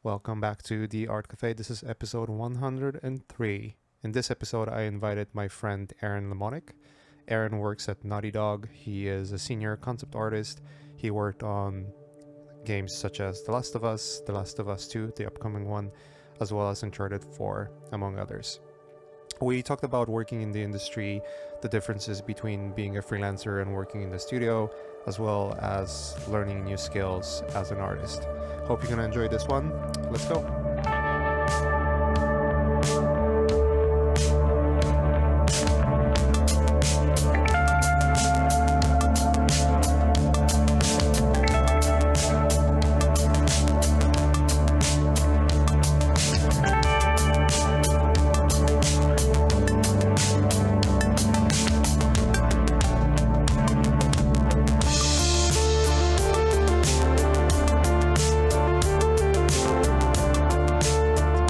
Welcome back to the Art Cafe. This is episode 103. In this episode, I invited my friend Aaron Limonick. Aaron works at Naughty Dog. He is a senior concept artist. He worked on games such as The Last of Us 2, the upcoming one, as well as Uncharted 4, among others. We talked about working in the industry, the differences between being a freelancer and working in the studio, as well as learning new skills as an artist. Hope you're gonna enjoy this one. Let's go.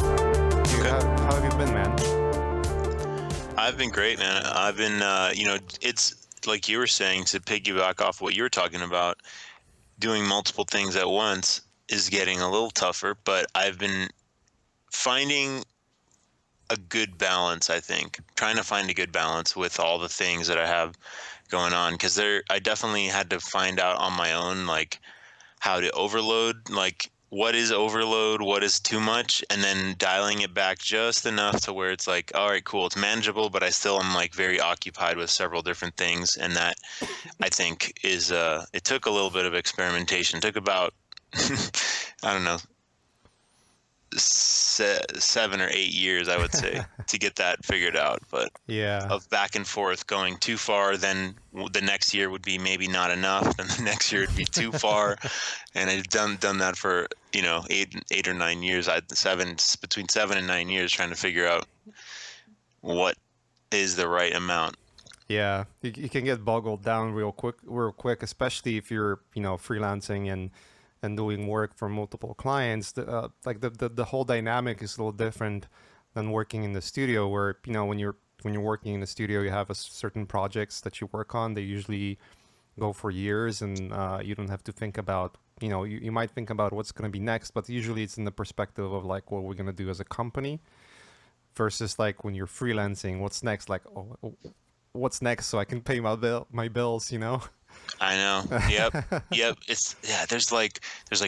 How have you been, man? I've been great, man. I've been, it's like you were saying, to piggyback off what you were talking about, doing multiple things at once is getting a little tougher, but I've been finding a good balance, I think. Trying to find a good balance with all the things that I have going on, because I definitely had to find out on my own, like, how to overload, like what is overload, what is too much, and then dialing it back just enough to where it's like, all right, cool, it's manageable, but I still am like very occupied with several different things. And that, I think, is it took a little bit of experimentation. It took about I don't know, 7 or 8 years, I would say, to get that figured out. But Yeah, of back and forth, going too far, then the next year would be maybe not enough, then the next year would be too far. And I've done that for 8 or 9 years. Between 7 and 9 years, trying to figure out what is the right amount. yeah. You can get boggled down real quick, especially if you're, freelancing and doing work for multiple clients. The whole dynamic is a little different than working in the studio, where when you're working in the studio, you have a certain projects that you work on. They usually go for years, and you don't have to think about, you might think about what's going to be next, but usually it's in the perspective of like what we're going to do as a company, versus like when you're freelancing, what's next? Like, what's next so I can pay my bills. I know. Yep. Yep. There's like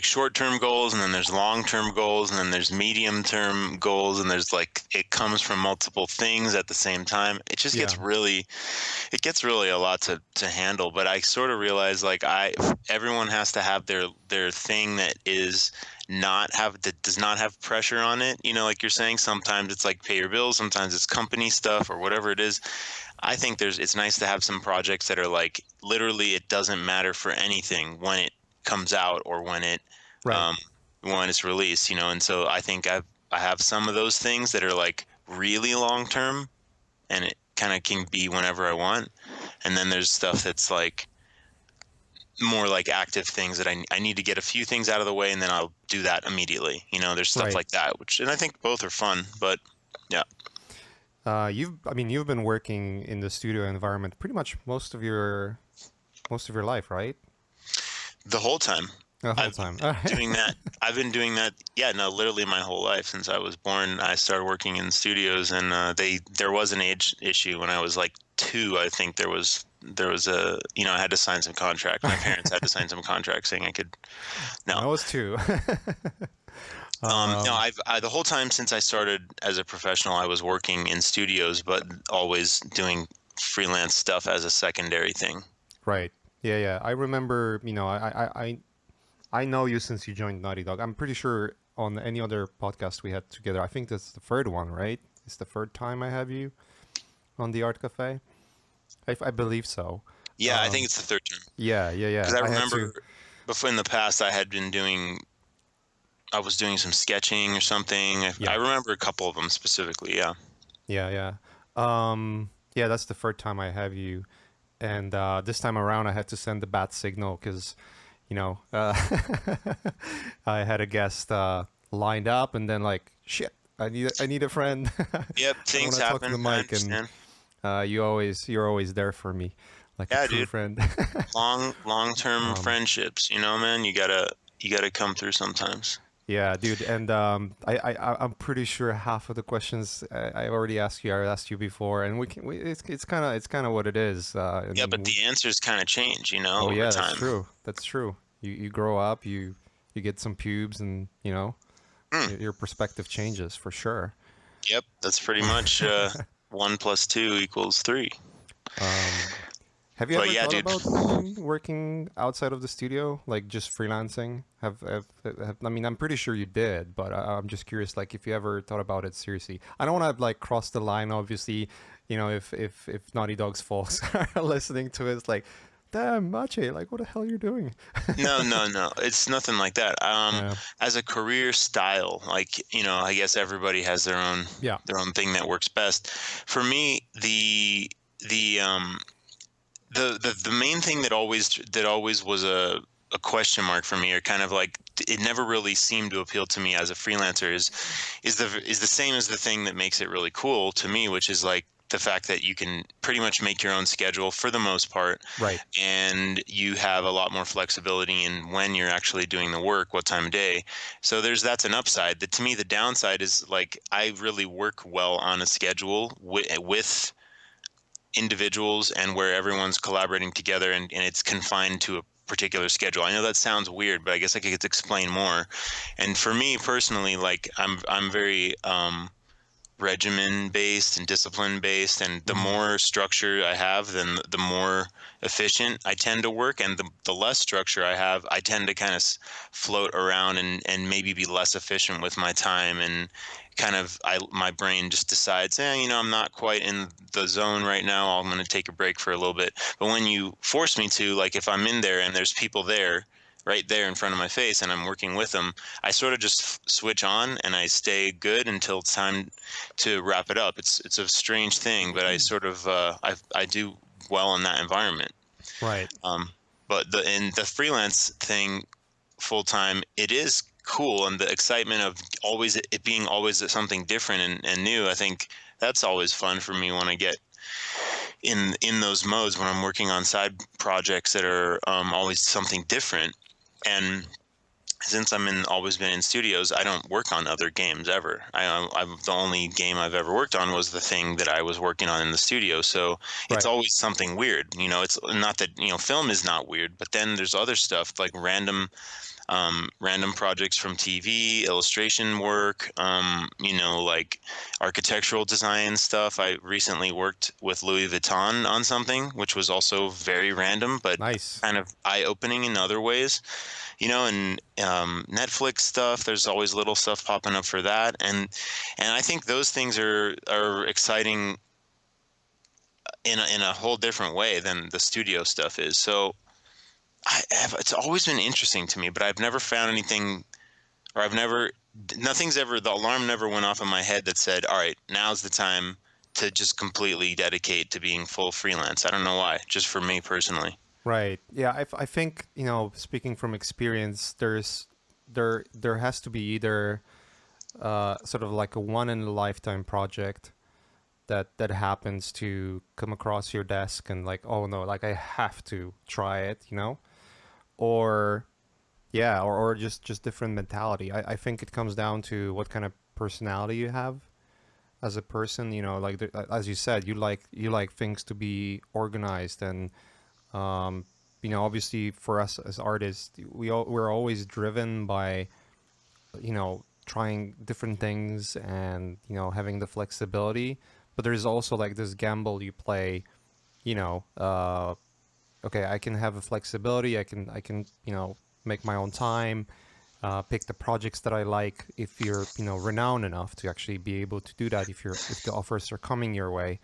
short-term goals, and then there's long-term goals, and then there's medium-term goals, and there's like it comes from multiple things at the same time. It just Yeah, gets really a lot to handle. But I sort of realize, like, everyone has to have their thing that does not have pressure on it. Like you're saying, sometimes it's like pay your bills, sometimes it's company stuff or whatever it is. I think it's nice to have some projects that are like literally it doesn't matter for anything when it comes out or right. um, when it's released. And so I think I have some of those things that are like really long term, and it kind of can be whenever I want. And then there's stuff that's like more like active things that I need to get a few things out of the way, and then I'll do that immediately. There's stuff Right. like that, and I think both are fun, but yeah, You've been working in the studio environment pretty much most of your life, right? the whole time. The whole I've time. been doing that. I've been doing that. Yeah, no, literally my whole life since I was born. I started working in studios, and there was an age issue when I was like 2. I think there was a I had to sign some contract. My parents had to sign some contract saying I could. No, I was too. no. um, The whole time since I started as a professional, I was working in studios, but always doing freelance stuff as a secondary thing. right. Yeah, yeah. I remember. I know you since you joined Naughty Dog. I'm pretty sure on any other podcast we had together. I think that's the third one, right? It's the third time I have you on the Art Cafe. I believe so. Yeah, I think Um, it's the third time. yeah, yeah, Because yeah. I I had to. remember before in the past I was doing some sketching or something. I Yeah, remember a couple of them specifically. Yeah. yeah, yeah. Yeah, that's the third time I have you, and this time around I had to send the bat signal because, you know, uh, I had a guest lined up, and then like shit, I need a friend. Yep. I want Things to talk to the happen. I mic, and understand. you're always there for me, like a Yeah, true dude. friend. Long term um, friendships. Man. You gotta come through sometimes. Yeah, dude, and I'm pretty sure half of the questions I already asked you, I asked you before, and it's kind of what it is. Yeah, but the answers kind of change, Oh over yeah, that's time. true. That's true. You grow up, you get some pubes, and Hmm. your perspective changes for sure. Yep, that's pretty much 1 + 2 = 3. Um, have you But ever yeah, thought dude. about working outside of the studio, like just freelancing? I mean, I'm pretty sure you did, but I'm just curious, like if you ever thought about it seriously. I don't want to like cross the line, obviously. If Naughty Dog's folks are listening to it, it's like, damn, Mache, like what the hell you're doing? No, no, no. It's nothing like that. Yeah, As a career style, like, I guess everybody has yeah, their own thing that works best. For me, the the main thing that always was a question mark for me, or kind of like it never really seemed to appeal to me as a freelancer, is the same as the thing that makes it really cool to me, which is like the fact that you can pretty much make your own schedule for the most part, right, and you have a lot more flexibility in when you're actually doing the work, what time of day. So that's an upside. That to me, the downside is like I really work well on a schedule with individuals and where everyone's collaborating together, and it's confined to a particular schedule. I know that sounds weird, but I guess I could explain more. And for me personally, like I'm very regimen based and discipline based, and the hmm, more structure I have, then the more efficient I tend to work, and the less structure I have, I tend to kind of float around and maybe be less efficient with my time, and kind of my brain just decides, I'm not quite in the zone right now, I'm going to take a break for a little bit. But when you force me to, like if I'm in there and there's people there right there in front of my face and I'm working with them, I sort of just switch on and I stay good until it's time to wrap it up. It's a strange thing, but I sort of I do well in that environment. right, Um, but in the freelance thing, full time, it is cool, and the excitement of always it being always something different and new. I think that's always fun for me when I get in those modes when I'm working on side projects that are always something different. And since always been in studios, I don't work on other games ever. The only game I've ever worked on was the thing that I was working on in the studio. So it's right. always something weird. It's not that film is not weird, but then there's other stuff like random projects from TV, illustration work, like architectural design stuff. I recently worked with Louis Vuitton on something, which was also very random, but Nice. kind of eye-opening in other ways. And Netflix stuff. There's always little stuff popping up for that, and I think those things are exciting in a whole different way than the studio stuff is. So it's always been interesting to me, but I've never found anything, or nothing's ever, the alarm never went off in my head that said, all right, now's the time to just completely dedicate to being full freelance. I don't know why, just for me personally. Right. Yeah, I think, speaking from experience, there has to be either sort of like a one in a lifetime project that happens to come across your desk and like, oh no, like I have to try it, or yeah, or just different mentality. I think it comes down to what kind of personality you have as a person, like as you said, you like things to be organized and um, obviously for us as artists, we're always driven by, trying different things and, having the flexibility. But there's also like this gamble you play, you know, uh, okay, I can have a flexibility. I can, make my own time, pick the projects that I like if you're, renowned enough to actually be able to do that if the offers are coming your way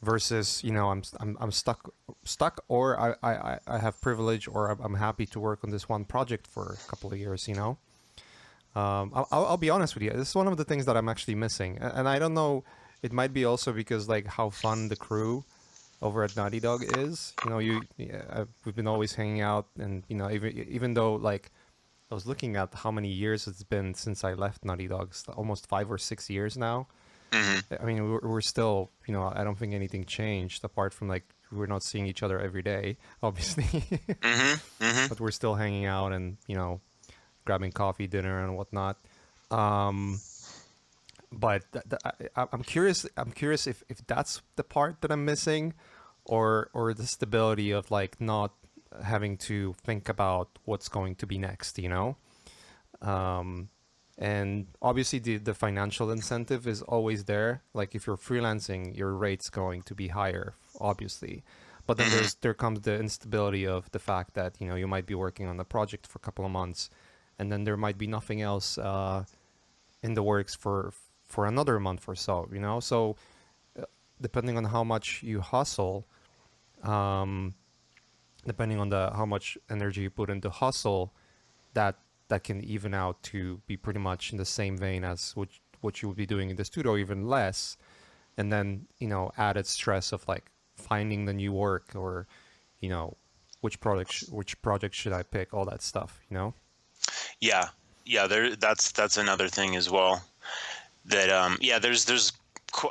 versus I'm stuck or I have privilege or I'm happy to work on this one project for a couple of years. I'll be honest with you, this is one of the things that I'm actually missing, and I don't know, it might be also because like how fun the crew over at Naughty Dog is. We've been always hanging out, and even though like I was looking at how many years it's been since I left Naughty Dog, it's almost 5 or 6 years now. Hmm. I mean, we're still, I don't think anything changed apart from like we're not seeing each other every day, obviously, Hmm. Hmm. but we're still hanging out and, grabbing coffee, dinner, and whatnot. Um, but I'm curious. I'm curious if that's the part that I'm missing, or the stability of like not having to think about what's going to be next. Um, and obviously the financial incentive is always there. Like if you're freelancing, your rate's going to be higher, obviously. But then Hmm. there comes the instability of the fact that you might be working on the project for a couple of months, and then there might be nothing else in the works for another month or so. So depending on how much you hustle, um, depending on the how much energy you put into hustle, that that can even out to be pretty much in the same vein as what you would be doing in the studio, even less. And then added stress of like finding the new work, or you know which project should I pick, all that stuff. Yeah, yeah. That's another thing as well. That yeah,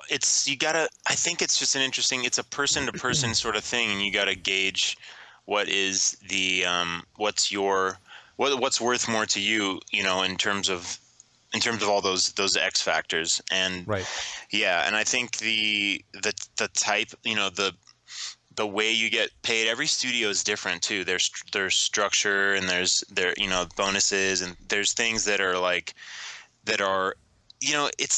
it's you gotta. I think it's just an interesting. It's a person to person sort of thing, and you gotta gauge what is the what's worth more to you, in terms of all those X factors. And Right. yeah, and I think the type, the way you get paid, every studio is different too. There's structure, and their bonuses, and there's things that are like that are it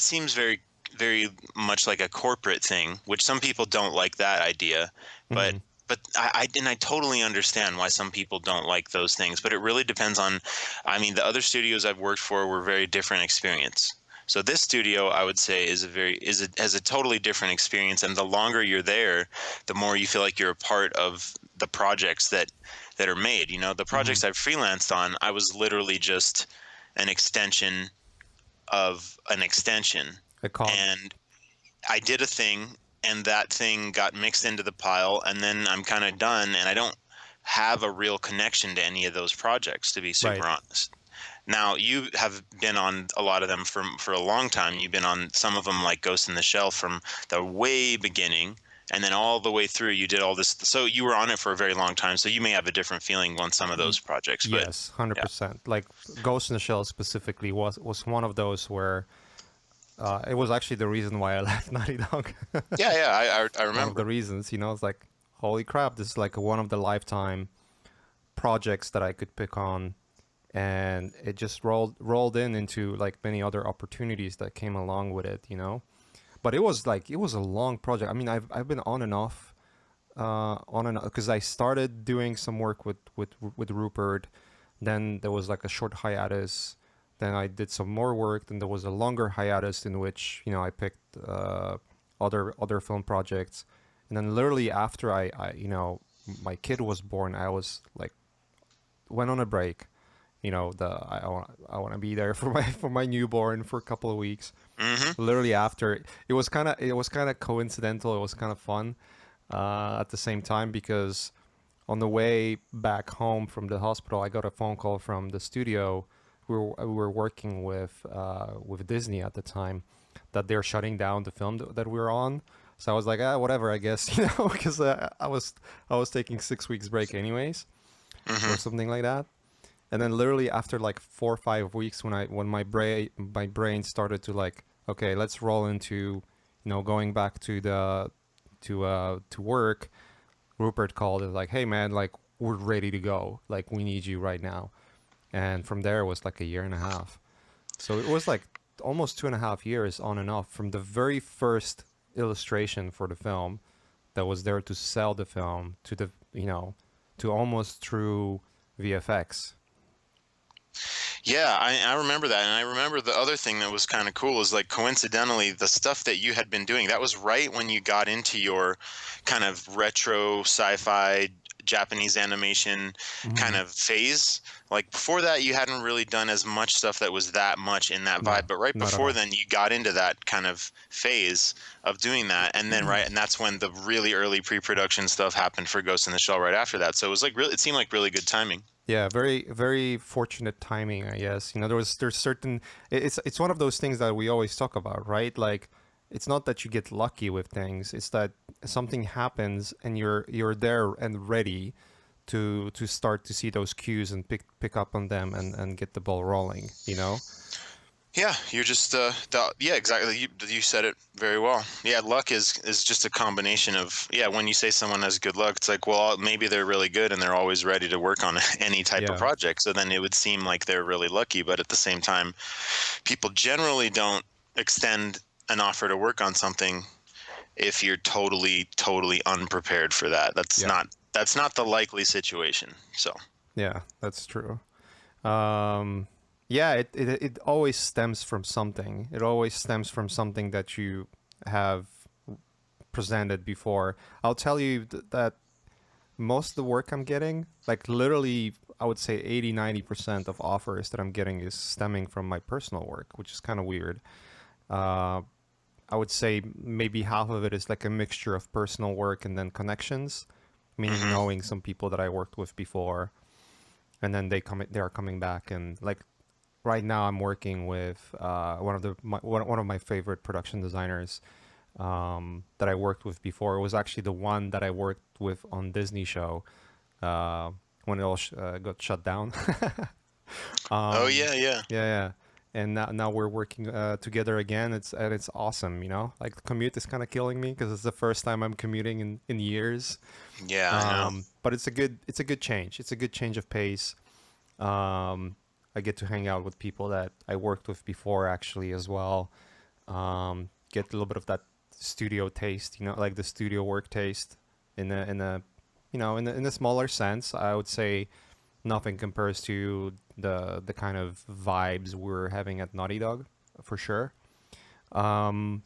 seems very much like a corporate thing, which some people don't like that idea. but Hmm. but I totally understand why some people don't like those things, but it really depends on, I mean, the other studios I've worked for were very different experience. So this studio, I would say, has a totally different experience, and the longer you're there, the more you feel like you're a part of the projects that are made. The Hmm. projects I've freelanced on, I was literally just an extension of an extension. A cog. And I did a thing, and that thing got mixed into the pile, and then I'm kind of done, and I don't have a real connection to any of those projects, to be Right. super honest. Now, you have been on a lot of them for a long time. You've been on some of them, like Ghost in the Shell, from the way beginning, and then all the way through. You did all this, so you were on it for a very long time. So you may have a different feeling on some of those projects, but Yes, yeah, 100%. Like Ghost in the Shell specifically was one of those where it was actually the reason why I left Naughty Dog. yeah, yeah. I One of the remember. reasons, it's like, holy crap, this is like one of the lifetime projects that I could pick on, and it just rolled into like many other opportunities that came along with it. But it was a long project. I mean, I've been on and off, on and because I started doing some work with Rupert, then there was like a short hiatus. Then I did some more work. Then there was a longer hiatus in which I picked other film projects, and then literally after my kid was born, I was like went on a break. I want to be there for my newborn for a couple of weeks. Hmm. Literally after, it was kind of coincidental. It was kind of fun at the same time, because on the way back home from the hospital, I got a phone call from the studio. We were working with Disney at the time, that they're shutting down the film that we were on. So I was like, whatever, I guess, because I was taking 6 weeks break anyways, or Hmm. something like that. And then literally after like 4 or 5 weeks, when my brain started to like, okay, let's roll into going back to work. Rupert called and like, hey man, like we're ready to go. Like we need you right now. And from there it was like a year and a half. So it was like almost 2.5 years on and off from the very first illustration for the film that was there to sell the film to almost through VFX. Yeah, I remember that. And I remember the other thing that was kind of cool is, like, coincidentally, the stuff that you had been doing, that was right when you got into your kind of retro sci-fi Japanese animation kind Hmm. of phase. Like, before that, you hadn't really done as much stuff that was that much in that vibe. No, But right not at before all. then, you got into that kind of phase of doing that. And then, right, and that's when the really early pre-production stuff happened for Ghost in the Shell right after that. So it was like really, it seemed like really good timing. Yeah, very very fortunate timing, I guess. There's certain, it's one of those things that we always talk about, right? Like it's not that you get lucky with things, it's that something happens and you're there and ready to start to see those cues and pick up on them and get the ball rolling, you know? Yeah, you're just yeah, exactly. You said it very well. Yeah, luck is just a combination of, yeah, when you say someone has good luck, it's like, well, maybe they're really good and they're always ready to work on any type of Yeah. project. So then it would seem like they're really lucky, but at the same time, people generally don't extend an offer to work on something if you're totally unprepared for that. Yeah. That's not the likely situation. So, Yeah, that's true. Um, yeah, it always stems from something. It always stems from something that you have presented before. I'll tell you that most of the work I'm getting, like literally, I would say 80-90% of offers that I'm getting is stemming from my personal work, which is kind of weird. Uh, I would say maybe half of it is like a mixture of personal work and then connections, meaning hmm knowing some people that I worked with before, and then they are coming back. And like right now, I'm working with one of my favorite production designers that I worked with before. It was actually the one that I worked with on Disney show uh, when it all got shut down. oh um, yeah, yeah, yeah, yeah. And now we're working together again. It's awesome, you know. Like the commute is kind of killing me because it's the first time I'm commuting in years. yeah. I know. But it's a good change. It's a good change of pace. I get to hang out with people that I worked with before actually as well. Get a little bit of that studio taste, you know, like the studio work taste in a in a smaller sense. I would say nothing compares to the kind of vibes we're having at Naughty Dog, for sure. Um,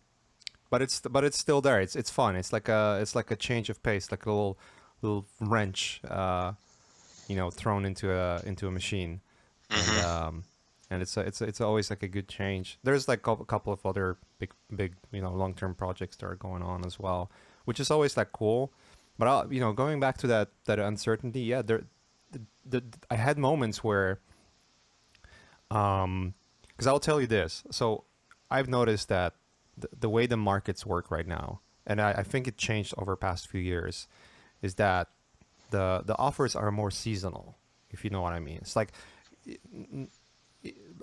but it's still there. It's fun. It's like a change of pace, like a little wrench, thrown into a machine, and hmm it's always like a good change. There's like a couple of other big long term projects that are going on as well, which is always like cool. But going back to that uncertainty, yeah, I had moments where, because I'll tell you this. So I've noticed that the way the markets work right now, and I think it changed over the past few years, is that the offers are more seasonal, if you know what I mean. It's like,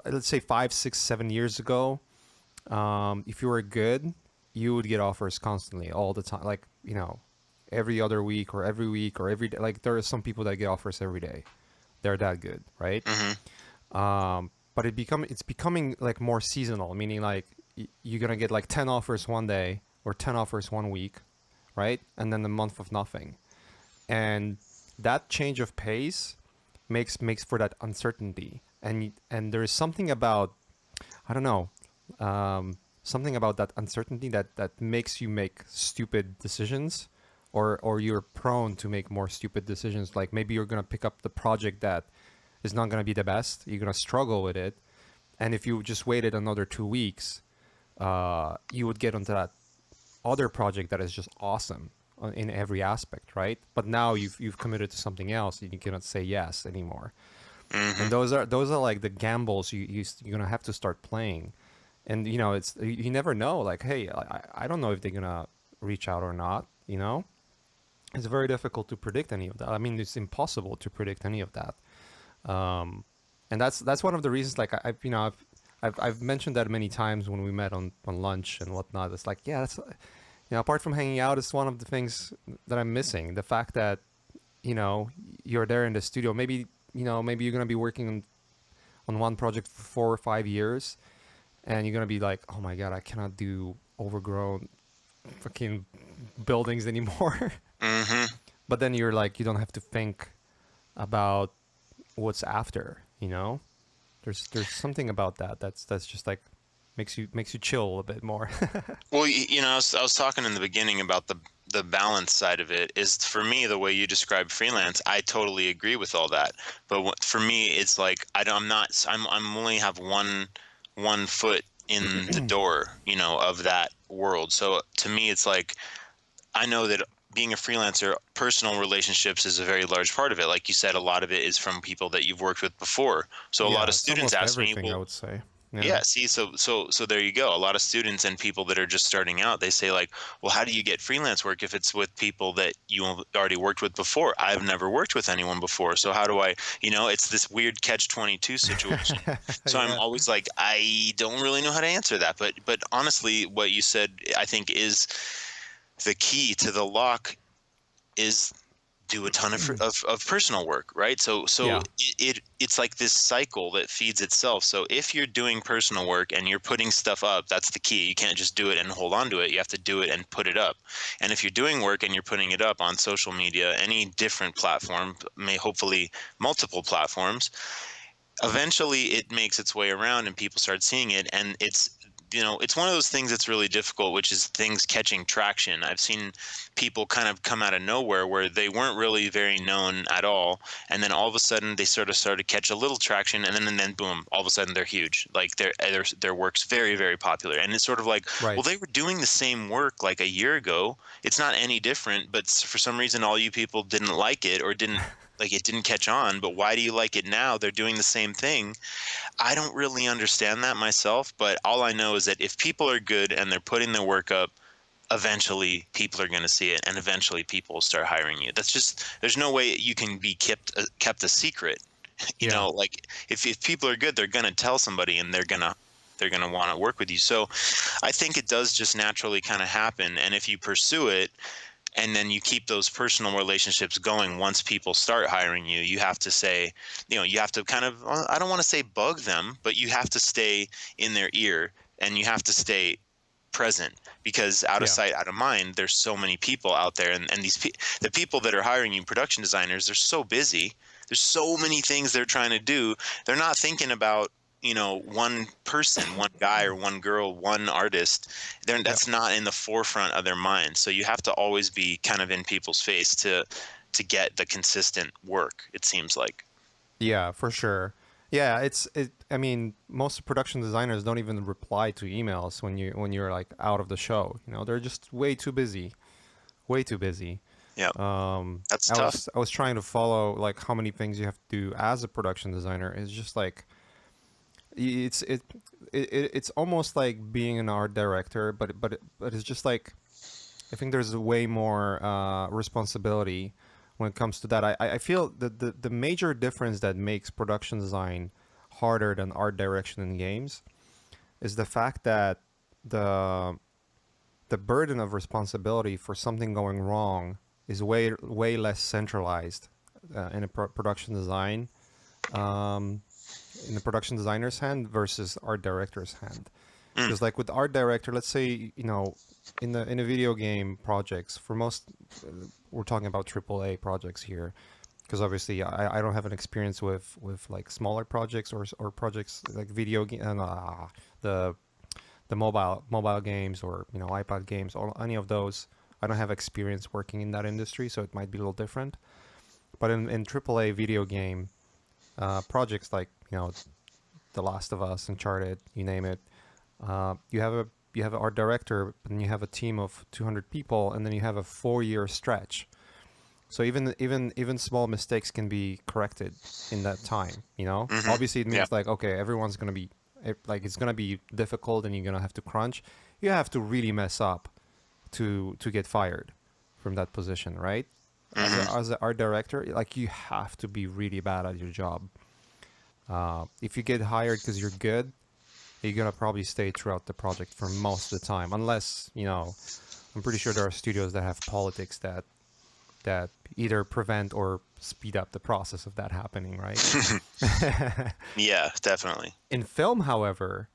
let's say 5, 6, 7 years ago, if you were good, you would get offers constantly, all the time, like every other week or every week or every day. Like there are some people that get offers every day. They're that good, right? hmm But it's becoming like more seasonal, meaning like you're gonna get like 10 offers one day or 10 offers one week, right? And then a month of nothing. And that change of pace makes for that uncertainty. And there is something about, I don't know, something about that uncertainty that makes you make stupid decisions, or you're prone to make more stupid decisions. Like maybe you're gonna pick up the project that is not gonna be the best. You're gonna struggle with it, and if you just waited another 2 weeks, you would get onto that other project that is just awesome in every aspect, right? But now you've committed to something else, and you cannot say yes anymore. hmm And those are like the gambles you're gonna have to start playing. And it's, you never know. Like, hey, I don't know if they're gonna reach out or not. It's very difficult to predict any of that. I mean, it's impossible to predict any of that. And that's one of the reasons. Like I've mentioned that many times when we met on lunch and whatnot. It's like, yeah, that's apart from hanging out, it's one of the things that I'm missing. The fact that you're there in the studio. Maybe you're gonna be working on one project for 4 or 5 years, and you're gonna be like, oh my god, I cannot do overgrown fucking buildings anymore. hmm But then you're like, you don't have to think about what's after. There's something about that's just like makes you chill a bit more. Well, I was talking in the beginning about the balance side of it. Is for me the way you describe freelance. I totally agree with all that. But for me, it's like I'm not. I'm only have one foot in the door, of that world. So to me, it's like I know that being a freelancer, personal relationships is a very large part of it. Like you said, a lot of it is from people that you've worked with before. So a lot Yeah, of it's students almost ask me, everything, I well, would say. Yeah. Yeah, see, so there you go. A lot of students and people that are just starting out, they say like, "Well, how do you get freelance work if it's with people that you already worked with before? I've never worked with anyone before, so how do I?" It's this weird catch-22 situation. So I'm Yeah. always like, I don't really know how to answer that. But honestly, what you said, I think, is the key to the lock is do a ton of personal work, right? So Yeah. it's like this cycle that feeds itself. So if you're doing personal work and you're putting stuff up, that's the key. You can't just do it and hold on to it. You have to do it and put it up. And if you're doing work and you're putting it up on social media, any different platform, may hopefully multiple platforms, eventually it makes its way around and people start seeing it, and it's one of those things that's really difficult, which is things catching traction. I've seen people kind of come out of nowhere where they weren't really very known at all, and then all of a sudden they sort of started to catch a little traction, and then boom, all of a sudden they're huge, like their work's very, very popular. And it's sort of like, well, Right. they were doing the same work like a year ago, it's not any different, but for some reason all you people didn't like it, or didn't like it didn't catch on. But why do you like it now? They're doing the same thing. I don't really understand that myself, but all I know is that if people are good and they're putting their work up, eventually people are going to see it, and eventually people will start hiring you. That's just, there's no way you can be kept a secret. Yeah. Like if people are good, they're going to tell somebody, and they're going to want to work with you. So I think it does just naturally kind of happen, and if you pursue it and then you keep those personal relationships going, once people start hiring you, you have to say, you have to kind of, I don't want to say bug them, but you have to stay in their ear, and you have to stay present, because out of Yeah. sight, out of mind, there's so many people out there. And the people that are hiring you, production designers, they're so busy. There's so many things they're trying to do. They're not thinking about, one person, one guy or one girl, one artist. Yeah. That's not in the forefront of their mind. So you have to always be kind of in people's face to get the consistent work, it seems like. Yeah, for sure. Yeah, I mean, most production designers don't even reply to emails when you're like out of the show. They're just way too busy. Way too busy. Yeah, that's I tough. was trying to follow like how many things you have to do as a production designer. It's just like it's it's almost like being an art director, but it's just like I think there's way more responsibility when it comes to that. I feel that the major difference that makes production design harder than art direction in games is the fact that the the burden of responsibility for something going wrong is way less centralized in a production design, um, in the production designer's hand versus art director's hand. Mm, Because like with art director, let's say in the video game projects, for most we're talking about AAA projects here, because obviously I don't have an experience with like smaller projects or projects like video game the the mobile games or iPad games or any of those. I don't have experience working in that industry, so it might be a little different. But in AAA video game projects like The Last of Us, Uncharted, you name it, you have an art director, and you have a team of 200 people, and then you have a 4-year stretch. So even small mistakes can be corrected in that time. hmm. Obviously it Yeah. means like okay, everyone's gonna be like it's gonna be difficult, and you're gonna have to crunch. You have to really mess up to get fired from that position, right? Hmm. As an art director, like you have to be really bad at your job. If you get hired because you're good, you're gonna probably stay throughout the project for most of the time, unless I'm pretty sure there are studios that have politics that either prevent or speed up the process of that happening, right? Yeah, definitely. In film, however,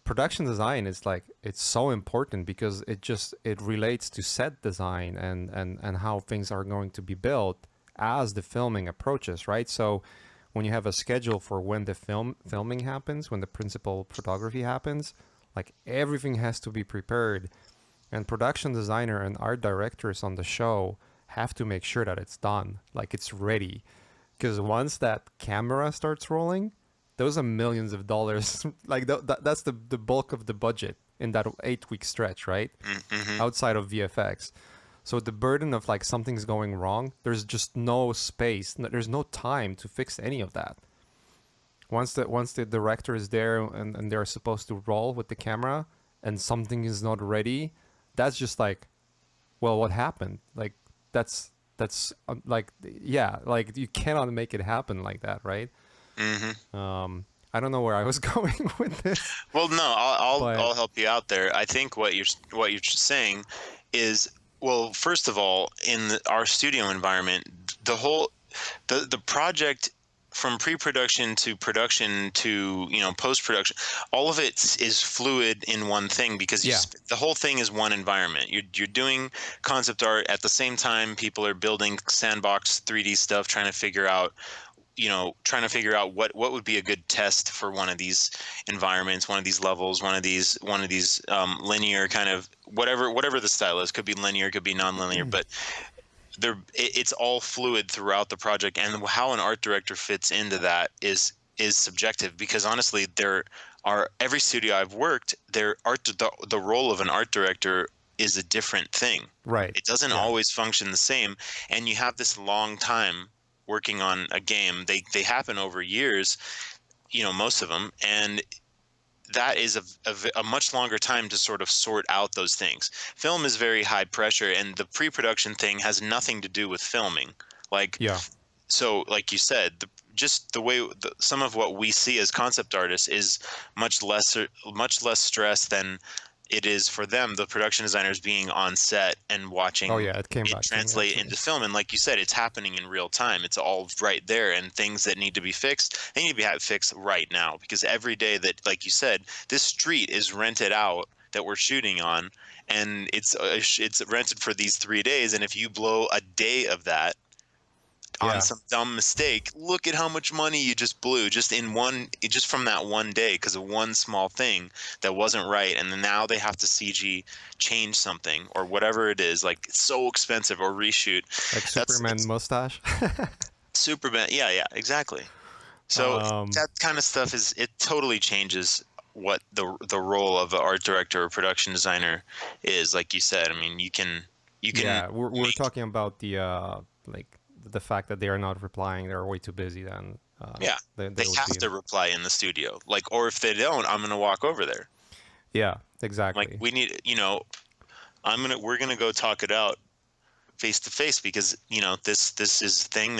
production design is like it's so important because it relates to set design and how things are going to be built as the filming approaches, right? So when you have a schedule for when the filming happens, when the principal photography happens, like everything has to be prepared, and production designer and art directors on the show have to make sure that it's done, like it's ready. Because once that camera starts rolling, those are millions of dollars. Like that's the bulk of the budget in that 8 week stretch, right? Mm-hmm. Outside of VFX. So the burden of like something's going wrong, there's just no space, there's no time to fix any of that. Once the director is there and they're supposed to roll with the camera and something is not ready, that's just like, well, what happened? Like that's yeah, like you cannot make it happen like that, right? Hmm. I don't know where I was going with this, Well, no, I'll but help you out there. I think what you're saying is, well, first of all, in our studio environment, the whole the project from pre-production to production to post-production, all of it is fluid in one thing because yeah, the whole thing is one environment. You're doing concept art at the same time. People are building sandbox 3D stuff, trying to figure out what would be a good test for one of these environments, one of these levels, one of these linear kind of whatever the style is. Could be linear, could be non-linear, but it's all fluid throughout the project, and how an art director fits into that is subjective, because honestly, there are every studio I've worked, the role of an art director is a different thing. right, It doesn't yeah, always function the same, and you have this long time working on a game. They happen over years, most of them, and that is a much longer time to sort of sort out those things. Film is very high pressure, and the pre-production thing has nothing to do with filming. Like, yeah, so, like you said, just the way some of what we see as concept artists is much less stress than it is for them, the production designers, being on set and oh watching yeah, it came it back to me translate actually. into film. And like you said, it's happening in real time. It's all right there, and things that need to be fixed, they need to be fixed right now, because every day that, like you said, this street is rented out that we're shooting on, and it's rented for these 3 days, and if you blow a day of that on Yeah, some dumb mistake, look at how much money you just blew, just from that one day, because of one small thing that wasn't right. And then now they have to CG change something or whatever it is, like it's so expensive, or reshoot. like That's Superman it's mustache. super bad. Yeah, yeah, exactly. So um, that kind of stuff it totally changes what the role of an art director or production designer is. Like you said, I mean, you can yeah, we're make, talking about like the fact that they are not replying. They're way too busy. Then yeah, they they would have be. to reply in the studio. Like, or if they don't, I'm gonna walk over there. Yeah, Like, exactly. we need, we're gonna go talk it out face to face, because this is a thing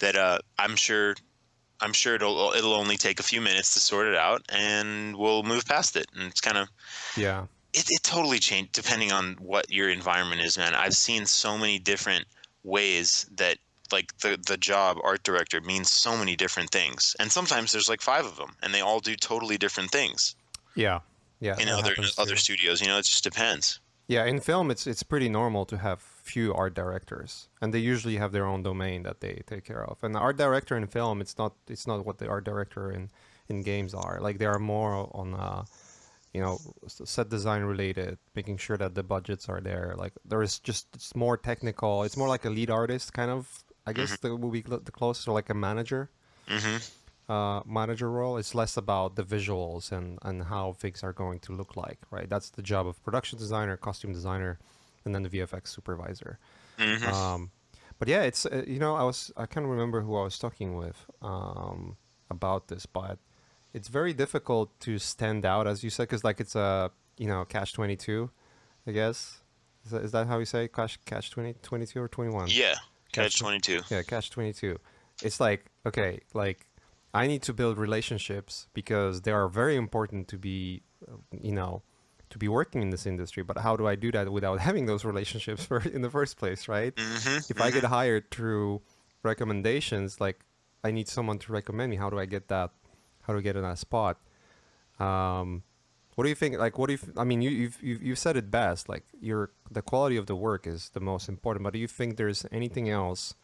that I'm sure it'll only take a few minutes to sort it out, and we'll move past it. And it's kind of, Yeah, it totally changed depending on what your environment is, man. I've seen so many different ways that, like, the job art director means so many different things, and sometimes there's like five of them and they all do totally different things yeah, yeah. in That other happens other too. studios. It just depends. Yeah, in film, it's pretty normal to have few art directors, and they usually have their own domain that they take care of. And the art director in film, it's not what the art director in games are. Like they are more on set design related, making sure that the budgets are there. Like there is just it's more technical. It's more like a lead artist kind of. I Hmm. guess that would be the closest, or like a Hmm. manager role. It's less about the visuals and how things are going to look like, right? That's the job of production designer, costume designer, and then the VFX supervisor. Hmm. Um, but yeah, it's I can't remember who I was talking with about this, but it's very difficult to stand out, as you said, because like it's a catch 22, I guess. Is that how you say it? Catch 22 or 21? Yeah, Catch catch 22. Yeah, catch 22. It's like, okay, like I need to build relationships because they are very important to be you know to be working in this industry. But how do I do that without having those relationships in the first place, right? Hmm. If I get Hmm. hired through recommendations, like I need someone to recommend me. How do I get that? How do I get in that spot? um what do you think? Like, what do you? I mean, you've said it best. Like, the quality of the work is the most important. But do you think there's anything else,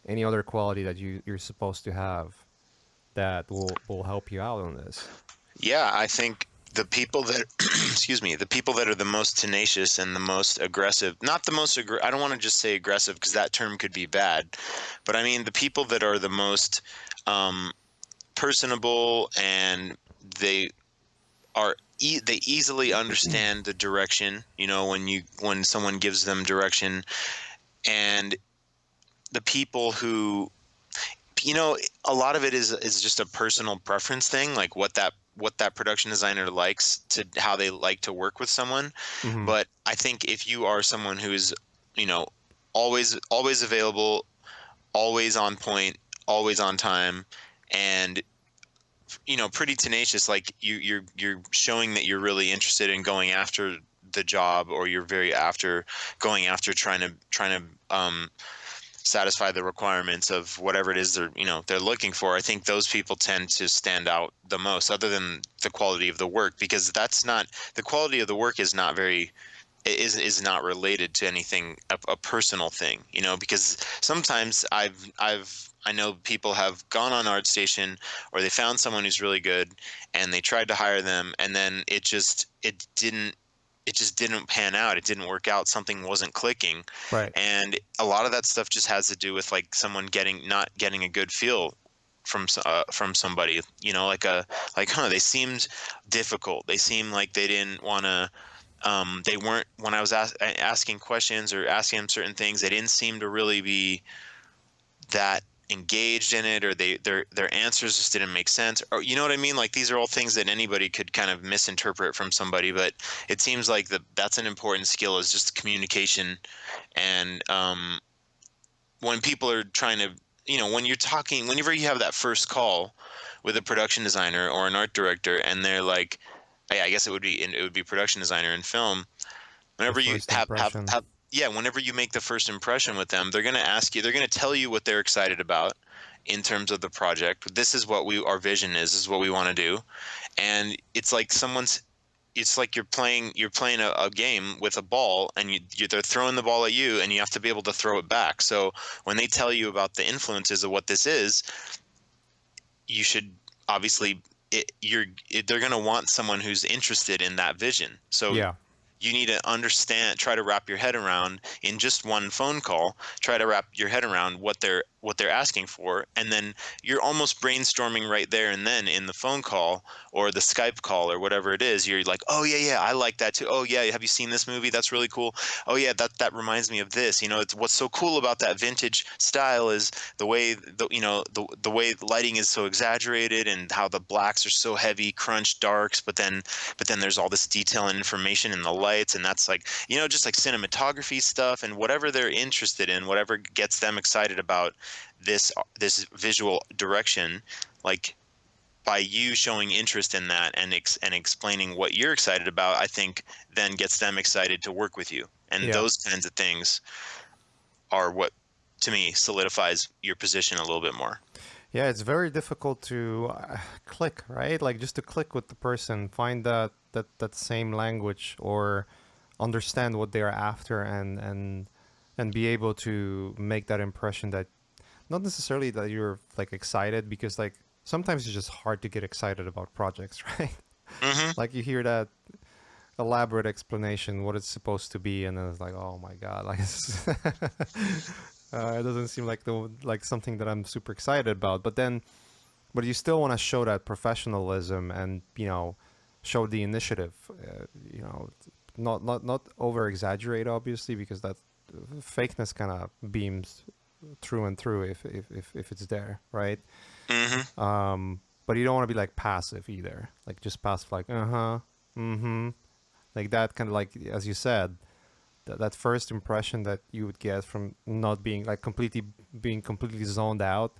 any other quality that you're supposed to have that will help you out on this? Yeah, I think the people that excuse me, the people that are the most tenacious and the most aggressive, not the most I don't want to just say aggressive, because that term could be bad, but I mean the people that are the most um, personable, and they they easily understand the direction, when someone gives them direction. And the people who you know, a lot of it is just a personal preference thing, like what that production designer likes to how they like to work with someone. Hmm. But I think if you are someone who's, you know, always available, always on point, always on time, and pretty tenacious, like you're showing that you're really interested in going after the job, or you're very after going after trying to satisfy the requirements of whatever it is they're looking for. I think those people tend to stand out the most, other than the quality of the work, because that's not the quality of the work is not very is not related to anything, a personal thing, because sometimes I know people have gone on ArtStation, or they found someone who's really good, and they tried to hire them, and then it just didn't pan out. It didn't work out. Something wasn't clicking. Right. And a lot of that stuff just has to do with like someone not getting a good feel from somebody, they seemed difficult. They seemed like they didn't want to, they weren't, when I was asking questions or asking them certain things, they didn't seem to really be that engaged in it, or their answers just didn't make sense, or you know what I mean. Like, these are all things that anybody could kind of misinterpret from somebody, but it seems like that's an important skill, is just communication. And when people are trying to, when you're talking, whenever you have that first call with a production designer or an art director, and they're like, yeah, I guess it would be production designer in film. The Whenever you first impression. have Yeah, whenever you make the first impression with them, they're going to tell you what they're excited about in terms of the project. This is what our vision is. This is what we want to do. And it's like you're playing a game with a ball, and they're throwing the ball at you, and you have to be able to throw it back. So when they tell you about the influences of what this is, you should obviously, they're going to want someone who's interested in that vision. So Yeah. you need to understand, try to wrap your head around, in just one phone call, try to wrap your head around what they're asking for, and then you're almost brainstorming right there and then in the phone call or the Skype call or whatever it is. You're like, oh yeah, I like that too. Oh yeah, have you seen this movie? That's really cool. Oh yeah, that reminds me of this. It's what's so cool about that vintage style is the way the way the lighting is so exaggerated, and how the blacks are so heavy, crunch darks, but then there's all this detail and information in the lights, and that's like, just like cinematography stuff, and whatever they're interested in, whatever gets them excited about this visual direction. Like, by you showing interest in that, and explaining what you're excited about, I think then gets them excited to work with you. And Yeah. those kinds of things are what, to me, solidifies your position a little bit more. Yeah, it's very difficult to click, right? Like, just to click with the person, find that same language, or understand what they're after, and be able to make that impression, that not necessarily that you're like excited, because like sometimes it's just hard to get excited about projects, right? Hmm. Like, you hear that elaborate explanation what it's supposed to be, and then it's like, oh my god, like it doesn't seem like something that I'm super excited about. But you still want to show that professionalism, and show the initiative. Not over exaggerate, obviously, because that fakeness kind of beams through and through if it's there, right? Hmm. But you don't want to be like passive either, like just passive, like mm-hmm, like that kind of, like, as you said, that first impression that you would get from not being like completely zoned out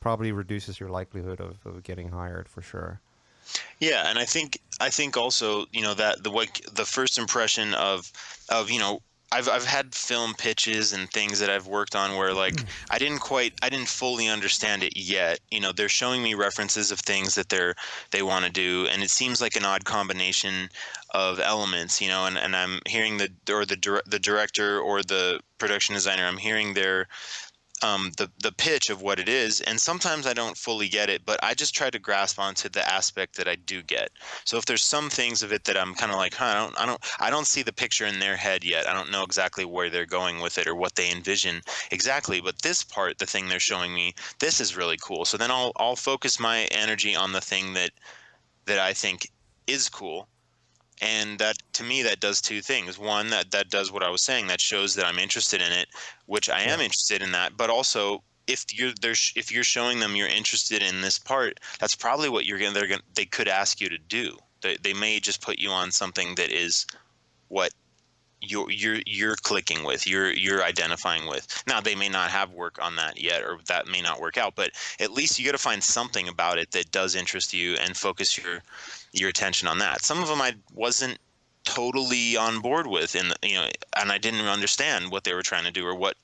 probably reduces your likelihood of getting hired, for sure. Yeah, and I think also, that the first impression of I've had film pitches and things that I've worked on where, like, I didn't fully understand it yet. They're showing me references of things that they want to do, and it seems like an odd combination of elements, and I'm hearing the director or the production designer, I'm hearing the pitch of what it is, and sometimes I don't fully get it, but I just try to grasp onto the aspect that I do get. So if there's some things of it that I'm kind of like, huh, I don't see the picture in their head yet. I don't know exactly where they're going with it or what they envision exactly, but this part, the thing they're showing me, this is really cool. So then I'll focus my energy on the thing that I think is cool. And that, to me, that does two things. One, that does what I was saying, that shows that I'm interested in it, which I am Yeah. interested in that, but also if you're showing them you're interested in this part, that's probably what they could ask you to do. They may just put you on something that is what you're clicking with, you're identifying with. Now they may not have work on that yet, or that may not work out, but at least you got to find something about it that does interest you and focus your attention on that. Some of them I wasn't totally on board with, and I didn't understand what they were trying to do or what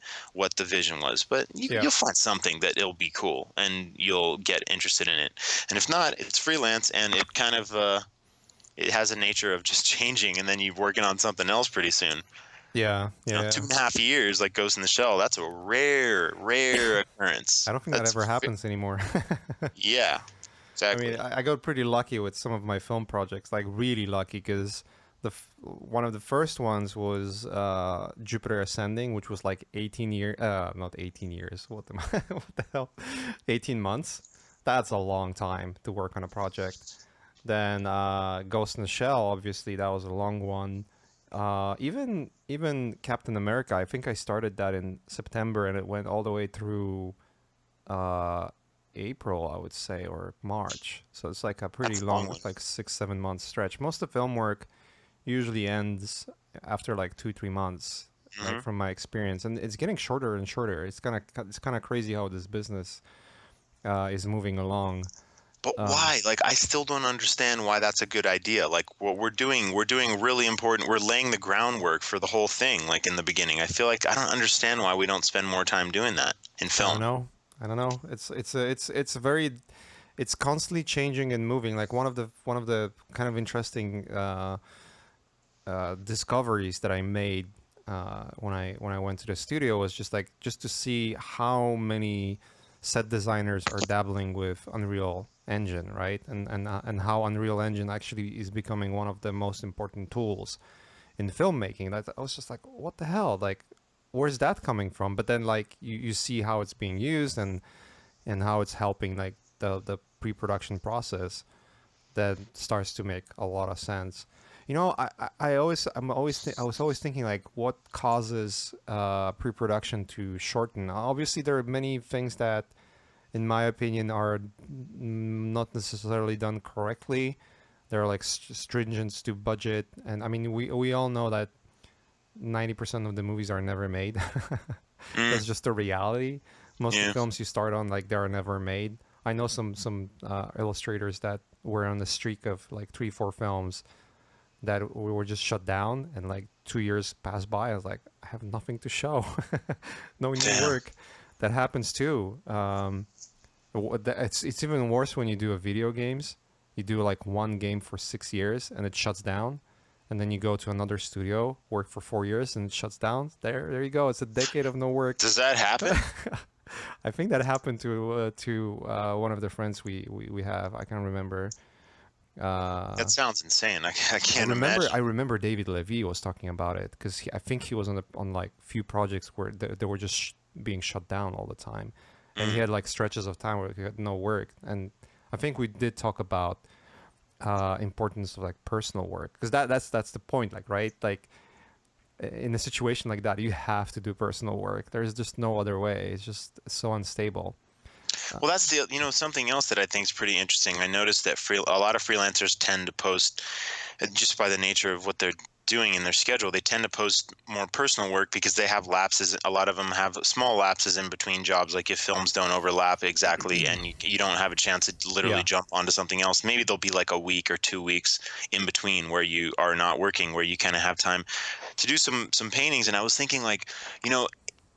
the vision was, but Yeah. you'll find something that it'll be cool and you'll get interested in it. And if not, it's freelance, and it has a nature of just changing, and then you're working on something else pretty soon. Yeah. Two Yeah. and a half years like Ghost in the Shell, that's a rare I occurrence. don't think that ever happens anymore. Yeah, I mean, exactly. I got pretty lucky with some of my film projects, like really lucky, because one of the first ones was Jupiter Ascending, which was like 18 years, not 18 years, what the hell, 18 months. That's a long time to work on a project. Then Ghost in the Shell, obviously, that was a long one. Even Captain America, I think I started that in September, and it went all the way through uh, April, I would say, or March. So it's like a pretty That's a long long, one. like 6 7 month stretch. Most of the film work usually ends after like 2 3 months, like Hmm. from my experience, and it's getting shorter and shorter. It's kind of crazy how this business is moving along. But Um, why? Like, I still don't understand why that's a good idea. Like, what we're doing really important. We're laying the groundwork for the whole thing, like in the beginning. I feel like I don't understand why we don't spend more time doing that in I don't film. know. I don't know. It's very it's constantly changing and moving. Like one of the kind of interesting discoveries that I made when I went to the studio was just to see how many set designers are dabbling with Unreal Engine, right? And how Unreal Engine actually is becoming one of the most important tools in filmmaking. That I was just like, what the hell? Like, where's that coming from? But then like you see how it's being used and how it's helping like the pre-production process, that starts to make a lot of sense. You know, I was always thinking like, what causes pre-production to shorten? Obviously, there are many things that, in my opinion, are not necessarily done correctly. They're like stringent to budget, and I mean, we all know that 90% of the movies are never made. Mm, That's just the reality. Most of the yeah. films you start on, like, they are never made. I know some illustrators that were on the streak of like 3 4 films that we were just shut down, and like 2 years passed by. I was like, I have nothing to show, no new Damn. work. That happens too. It's even worse when you do a video games. You do like one game for 6 years and it shuts down, and then you go to another studio, work for 4 years, and it shuts down. There you go. It's a decade of no work. Does that happen? I think that happened to one of the friends we have. I can't remember. That Uh, sounds insane. I can't I imagine. remember David Levy was talking about it because I think he was on like few projects where they were just being shut down all the time, and he Mm, had like stretches of time where he had no work. And I think we did talk about importance of like personal work, because that's the point, like, right, like in a situation like that you have to do personal work. There's just no other way. It's just so unstable. Well, that's something else that I think is pretty interesting. I noticed that a lot of freelancers tend to post, just by the nature of what they're doing in their schedule, they tend to post more personal work because they have lapses. A lot of them have small lapses in between jobs, like if films don't overlap exactly and you don't have a chance to literally Yeah. jump onto something else. Maybe there'll be like a week or 2 weeks in between where you are not working, where you kind of have time to do some paintings. And I was thinking, like, you know,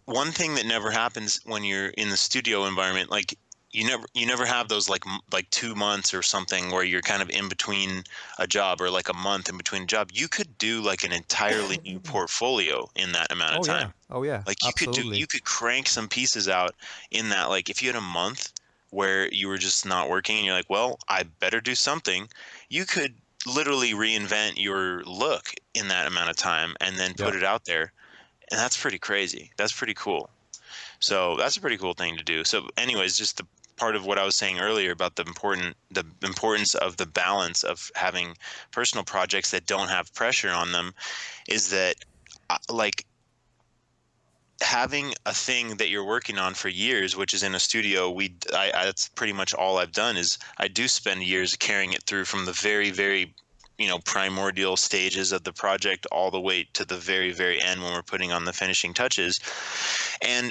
one thing that never happens when you're in the studio environment, like, you never have those like 2 months or something where you're kind of in between a job, or like a month in between a job. You could do like an entirely new portfolio in that amount of Oh time. yeah. Oh yeah. Like, Absolutely. you could crank some pieces out in that. Like, if you had a month where you were just not working and you're like, well, I better do something, you could literally reinvent your look in that amount of time and then Yeah. put it out there. And that's pretty crazy. That's pretty cool. So that's a pretty cool thing to do. So, anyways, just the part of what I was saying earlier about the importance of the balance of having personal projects that don't have pressure on them is that, like, having a thing that you're working on for years, which is in a studio, that's pretty much all I've done. Is I do spend years carrying it through from the very, very, primordial stages of the project all the way to the very, very end when we're putting on the finishing touches. And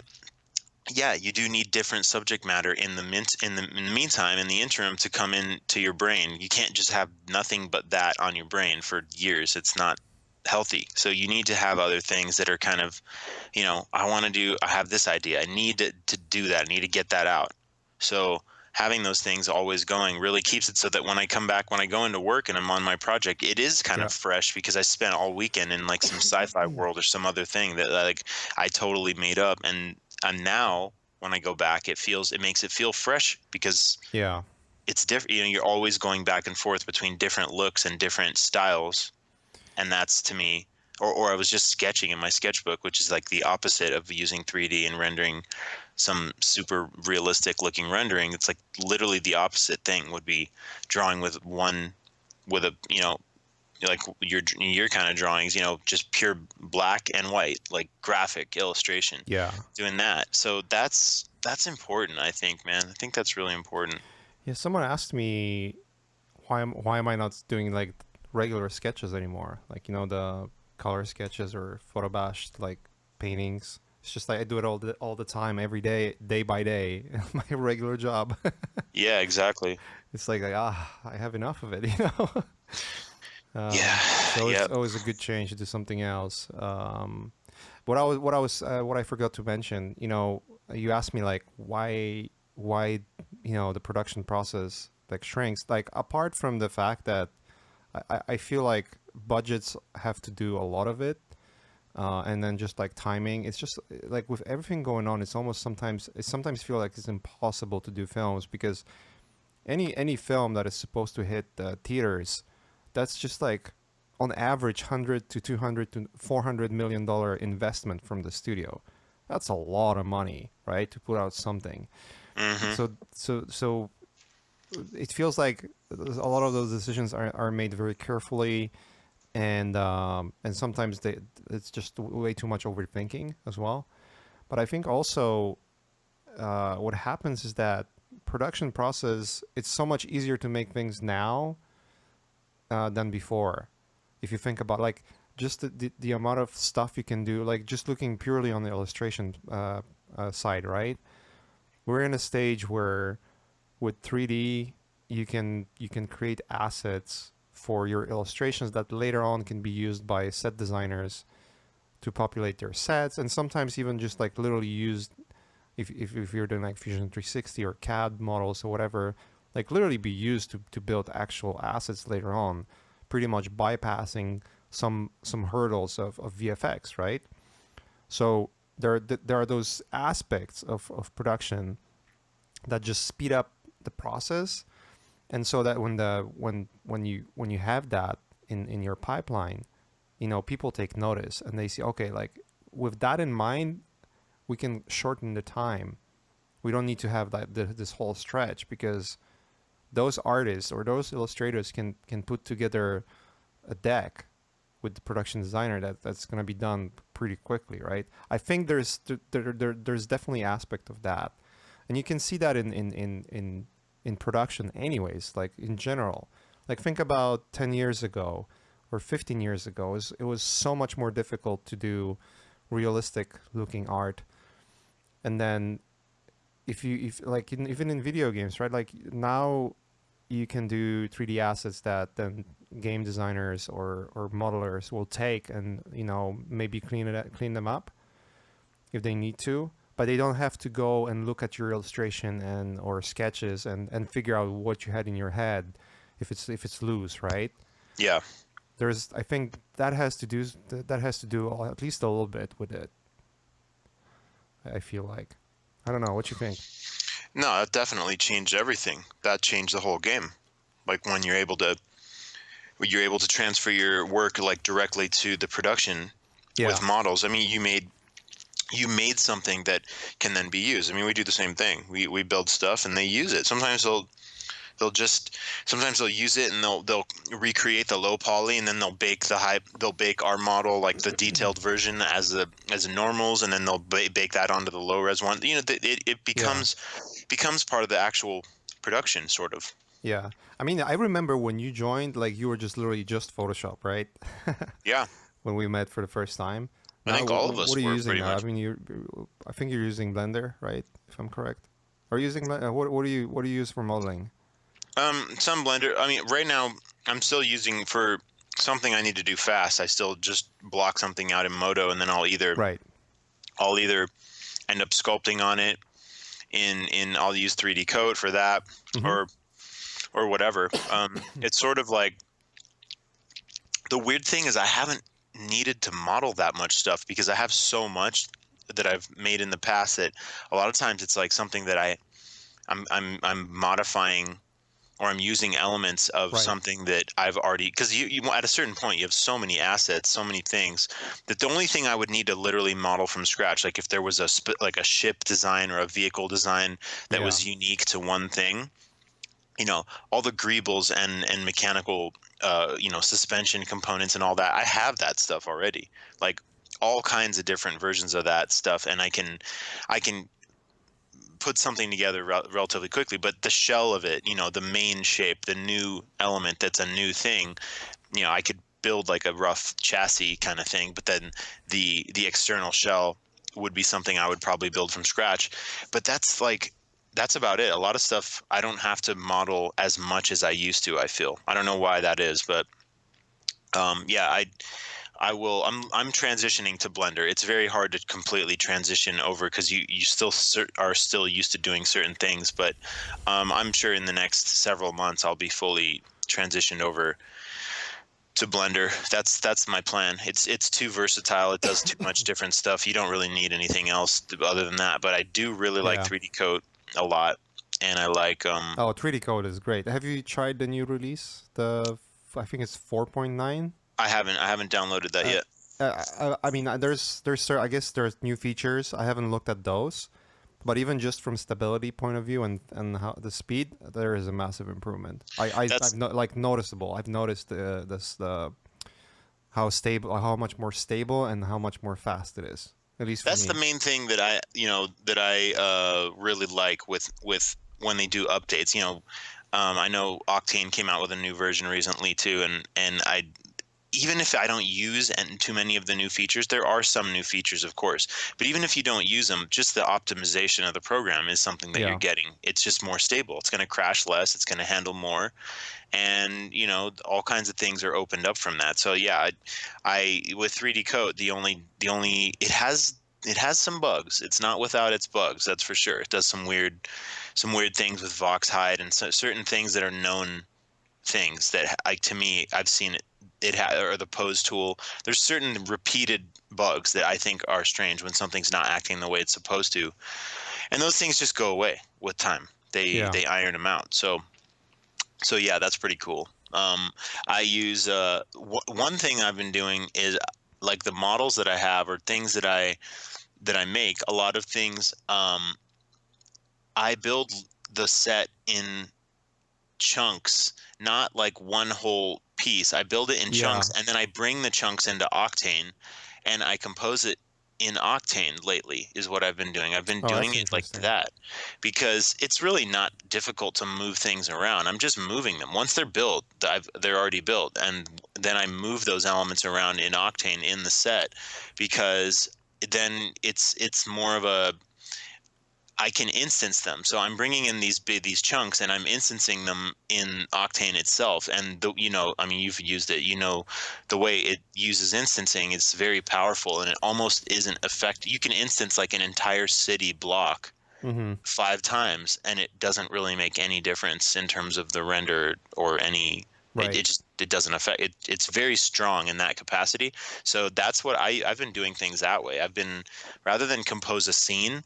yeah, you do need different subject matter in the meantime, in the interim, to come into your brain. You can't just have nothing but that on your brain for years. It's not healthy. So you need to have other things that are kind of, I have this idea. I need to do that. I need to get that out. So having those things always going really keeps it so that when I come back, when I go into work and I'm on my project, it is kind Yeah. of fresh because I spent all weekend in like some sci-fi world or some other thing that like I totally made up. And now when I go back, it makes it feel fresh because Yeah. it's different. You're always going back and forth between different looks and different styles, and that's to me. Or I was just sketching in my sketchbook, which is like the opposite of using 3D and rendering some super realistic looking rendering. It's like literally the opposite thing would be drawing with a like your kind of drawings, just pure black and white, like graphic illustration, Yeah. doing that. So that's important, I think, man. I think that's really important. Yeah. Someone asked me why am I not doing like regular sketches anymore? Like, the color sketches or photobashed like paintings. It's just like I do it all the time, every day, day by day, my regular job. Yeah, exactly. It's like I have enough of it, Yeah. So it's Yep. always a good change to do something else. What I forgot to mention, you asked me like why the production process like shrinks. Like apart from the fact that I feel like budgets have to do a lot of it, and then just like timing. It's just like with everything going on, it sometimes feel like it's impossible to do films because any film that is supposed to hit theaters, that's just like on average 100 to 200 to 400 million dollar investment from the studio. That's a lot of money, right, to put out something. Hmm. So it feels like a lot of those decisions are made very carefully, and sometimes it's just way too much overthinking as well. But I think also what happens is that production process, it's so much easier to make things now than before. If you think about like just the amount of stuff you can do, like just looking purely on the illustration side, right? We're in a stage where with 3D you can create assets for your illustrations that later on can be used by set designers to populate their sets, and sometimes even just like literally used if you're doing like Fusion 360 or CAD models or whatever, like literally be used to build actual assets later on, pretty much bypassing some hurdles of VFX, right? So there are those aspects of production that just speed up the process, and so that when you have that in your pipeline, people take notice and they see, okay, like with that in mind, we can shorten the time. We don't need to have this whole stretch because those artists or those illustrators can put together a deck with the production designer that's going to be done pretty quickly, right? I think there's definitely aspect of that, and you can see that in production anyways, like in general. Like think about 10 years ago or 15 years ago, it was so much more difficult to do realistic looking art. And then if like even in video games, right? Like now you can do 3D assets that then game designers or modelers will take and maybe clean them up if they need to, but they don't have to go and look at your illustration and or sketches and figure out what you had in your head if it's loose, right? Yeah. There's I think that has to do at least a little bit with it. I feel like. I don't know what you think. No, that definitely changed everything. That changed the whole game. Like when you're able to transfer your work like directly to the production with Yeah. models. I mean, you made something that can then be used. I mean, we do the same thing. We build stuff and they use it. Sometimes they'll They'll just sometimes they'll use it and they'll recreate the low poly, and then they'll bake our model, like the detailed version, as a normals, and then they'll bake that onto the low res one. It Yeah. becomes part of the actual production, sort of. Yeah. I mean, I remember when you joined, like you were just literally just Photoshop, right? Yeah, When we met for the first time. I Now, think all of what us are you were using pretty now? I much. mean, I think you're using Blender, right? If I'm correct. Are you using what do you use for modeling? Some Blender. I mean, right now I'm still using for something I need to do fast. I still just block something out in Modo, and then Right. I'll either end up sculpting on it in I'll use 3D Code for that, Mm-hmm. or whatever. It's sort of like the weird thing is I haven't needed to model that much stuff because I have so much that I've made in the past that a lot of times it's like something that I'm modifying, or I'm using elements of Right. something that I've already, because you at a certain point you have so many assets, so many things, that the only thing I would need to literally model from scratch, like if there was like a ship design or a vehicle design that Yeah. was unique to one thing, all the greebles and mechanical, suspension components and all that, I have that stuff already, like all kinds of different versions of that stuff, and I can put something together relatively quickly. But the shell of it, the main shape, the new element that's a new thing, I could build like a rough chassis kind of thing, but then the external shell would be something I would probably build from scratch. But that's about it. A lot of stuff I don't have to model as much as I used to, I feel. I don't know why that is, but yeah, I will. I'm transitioning to Blender. It's very hard to completely transition over because you still are still used to doing certain things. But I'm sure in the next several months I'll be fully transitioned over to Blender. That's my plan. It's too versatile. It does too much different stuff. You don't really need anything else other than that. But I do really like Yeah. 3D Coat a lot, and I like Oh, 3D Code is great. Have you tried the new release? I think it's 4.9. I haven't downloaded that Uh, yet. I mean, I guess there's new features. I haven't looked at those, but even just from stability point of view and how the speed, there is a massive improvement. I've That's like noticeable. I've noticed the how stable, how much more stable, and how much more fast it is. At least for That's the me. main thing that I really like with when they do updates. I know Octane came out with a new version recently too, and I even if I don't use too many of the new features, there are some new features, of course. But even if you don't use them, just the optimization of the program is something that you're Yeah. getting. It's just more stable. It's going to crash less. It's going to handle more, and all kinds of things are opened up from that. So yeah, I with 3D Coat, the only it has some bugs. It's not without its bugs, that's for sure. It does some weird things with Vox hide and certain things that are known things that, like, to me, I've seen or the pose tool. There's certain repeated bugs that I think are strange when something's not acting the way it's supposed to, and those things just go away with time. They Yeah. they iron them out. So yeah, that's pretty cool. I use one thing I've been doing is, like, the models that I have or things that I make. A lot of things, I build the set in chunks, not like one whole piece. I build it in Yeah. chunks, and then I bring the chunks into Octane, and I compose it in Octane lately, is what I've been doing. I've been Oh, doing that's it like interesting. that because it's really not difficult to move things around. I'm just moving them. Once they're built, they're already built. And then I move those elements around in Octane in the set, because then it's more of a, I can instance them. So I'm bringing in these chunks, and I'm instancing them in Octane itself. And I mean, you've used it. The way it uses instancing is very powerful, and it almost isn't effective. You can instance like an entire city block Mm-hmm. 5 times, and it doesn't really make any difference in terms of the render or any. It, Right. it just it doesn't affect it. It's very strong in that capacity. So that's what I've been doing things that way. I've been, rather than compose a scene,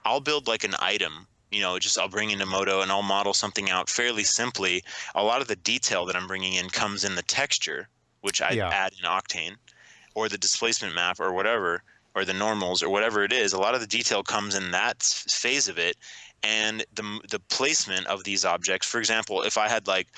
I'll build like an item. Just I'll bring into Modo and I'll model something out fairly simply. A lot of the detail that I'm bringing in comes in the texture, which I Yeah. add in Octane, or the displacement map, or whatever, or the normals, or whatever it is. A lot of the detail comes in that phase of it, and the placement of these objects. For example, if I had like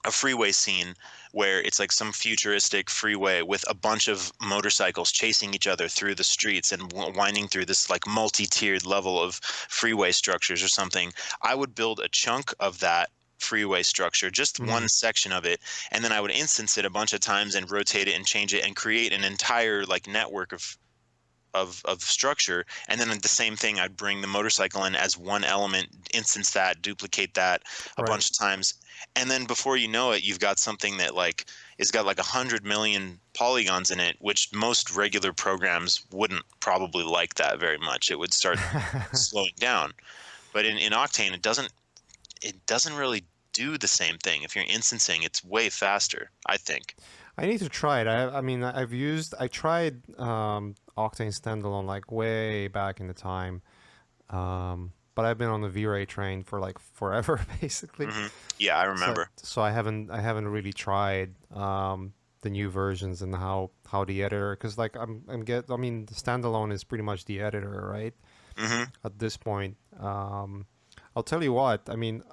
a freeway scene where it's like some futuristic freeway with a bunch of motorcycles chasing each other through the streets and winding through this like multi-tiered level of freeway structures or something, I would build a chunk of that freeway structure, just one Mm-hmm. section of it, and then I would instance it a bunch of times and rotate it and change it and create an entire like network of structure. And then the same thing, I'd bring the motorcycle in as one element, instance that, duplicate that a Right. bunch of times, and then before you know it, you've got something that like is got like 100 million polygons in it, which most regular programs wouldn't probably like that very much. It would start slowing down. But in Octane, it doesn't really do the same thing. If you're instancing, it's way faster, I think. I need to try it. I mean, I tried Octane standalone like way back in the time, but I've been on the V-Ray train for like forever, basically. Yeah, I So remember. so I haven't really tried the new versions and how the editor, because like I mean the standalone is pretty much the editor, right? hmm At this point, I'll tell you what. I mean,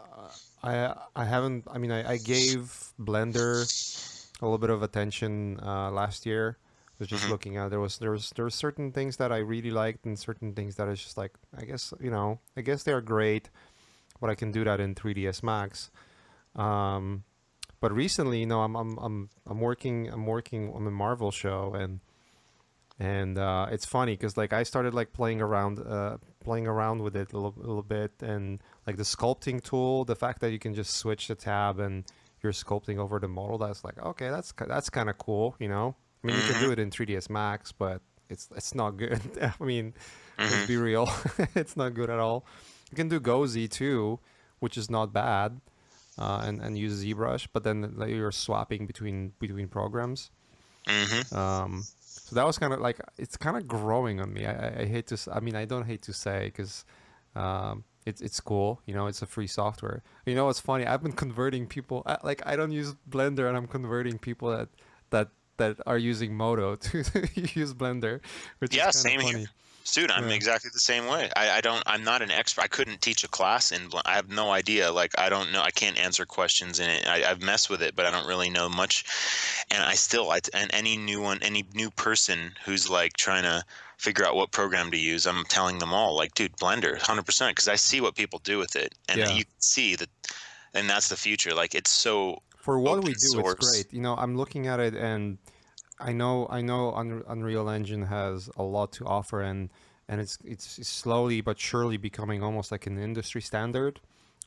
I haven't. I mean, I gave Blender a little bit of attention last year. I was just hmm looking at there were certain things that I really liked and certain things that is just like I guess they're great, but I can do that in 3ds Max. Um, but recently, I'm working on the Marvel show, and it's funny because like I started like playing around with it a little bit, and like the sculpting tool, the fact that you can just switch the tab and you're sculpting over the model, that's like, okay, that's kind of cool. I mean, you can hmm do it in 3ds Max, but it's not good. I mean, let's be hmm real. It's not good at all. You can do GoZ too, which is not bad, and use ZBrush, but then like, you're swapping between programs. hmm So that was kind of like it's kind of growing on me. I hate to. I mean, I don't hate to say because it's cool. It's a free software. What's funny? I've been converting people. Like I don't use Blender, and I'm converting people that that are using Modo to use Blender, which is Yeah, kind of same here. funny. Dude, I'm Yeah. exactly the same way. I'm not an expert. I couldn't teach a class in I have no idea. Like, I don't know. I can't answer questions in it. I've messed with it, but I don't really know much. And and any new person who's like trying to figure out what program to use, I'm telling them all, like, dude, Blender, 100%, because I see what people do with it. And Yeah. you can see that, and that's the future. Like, it's so For what open we do, it's source. great. I'm looking at it, and I know Unreal Engine has a lot to offer, and it's slowly but surely becoming almost like an industry standard,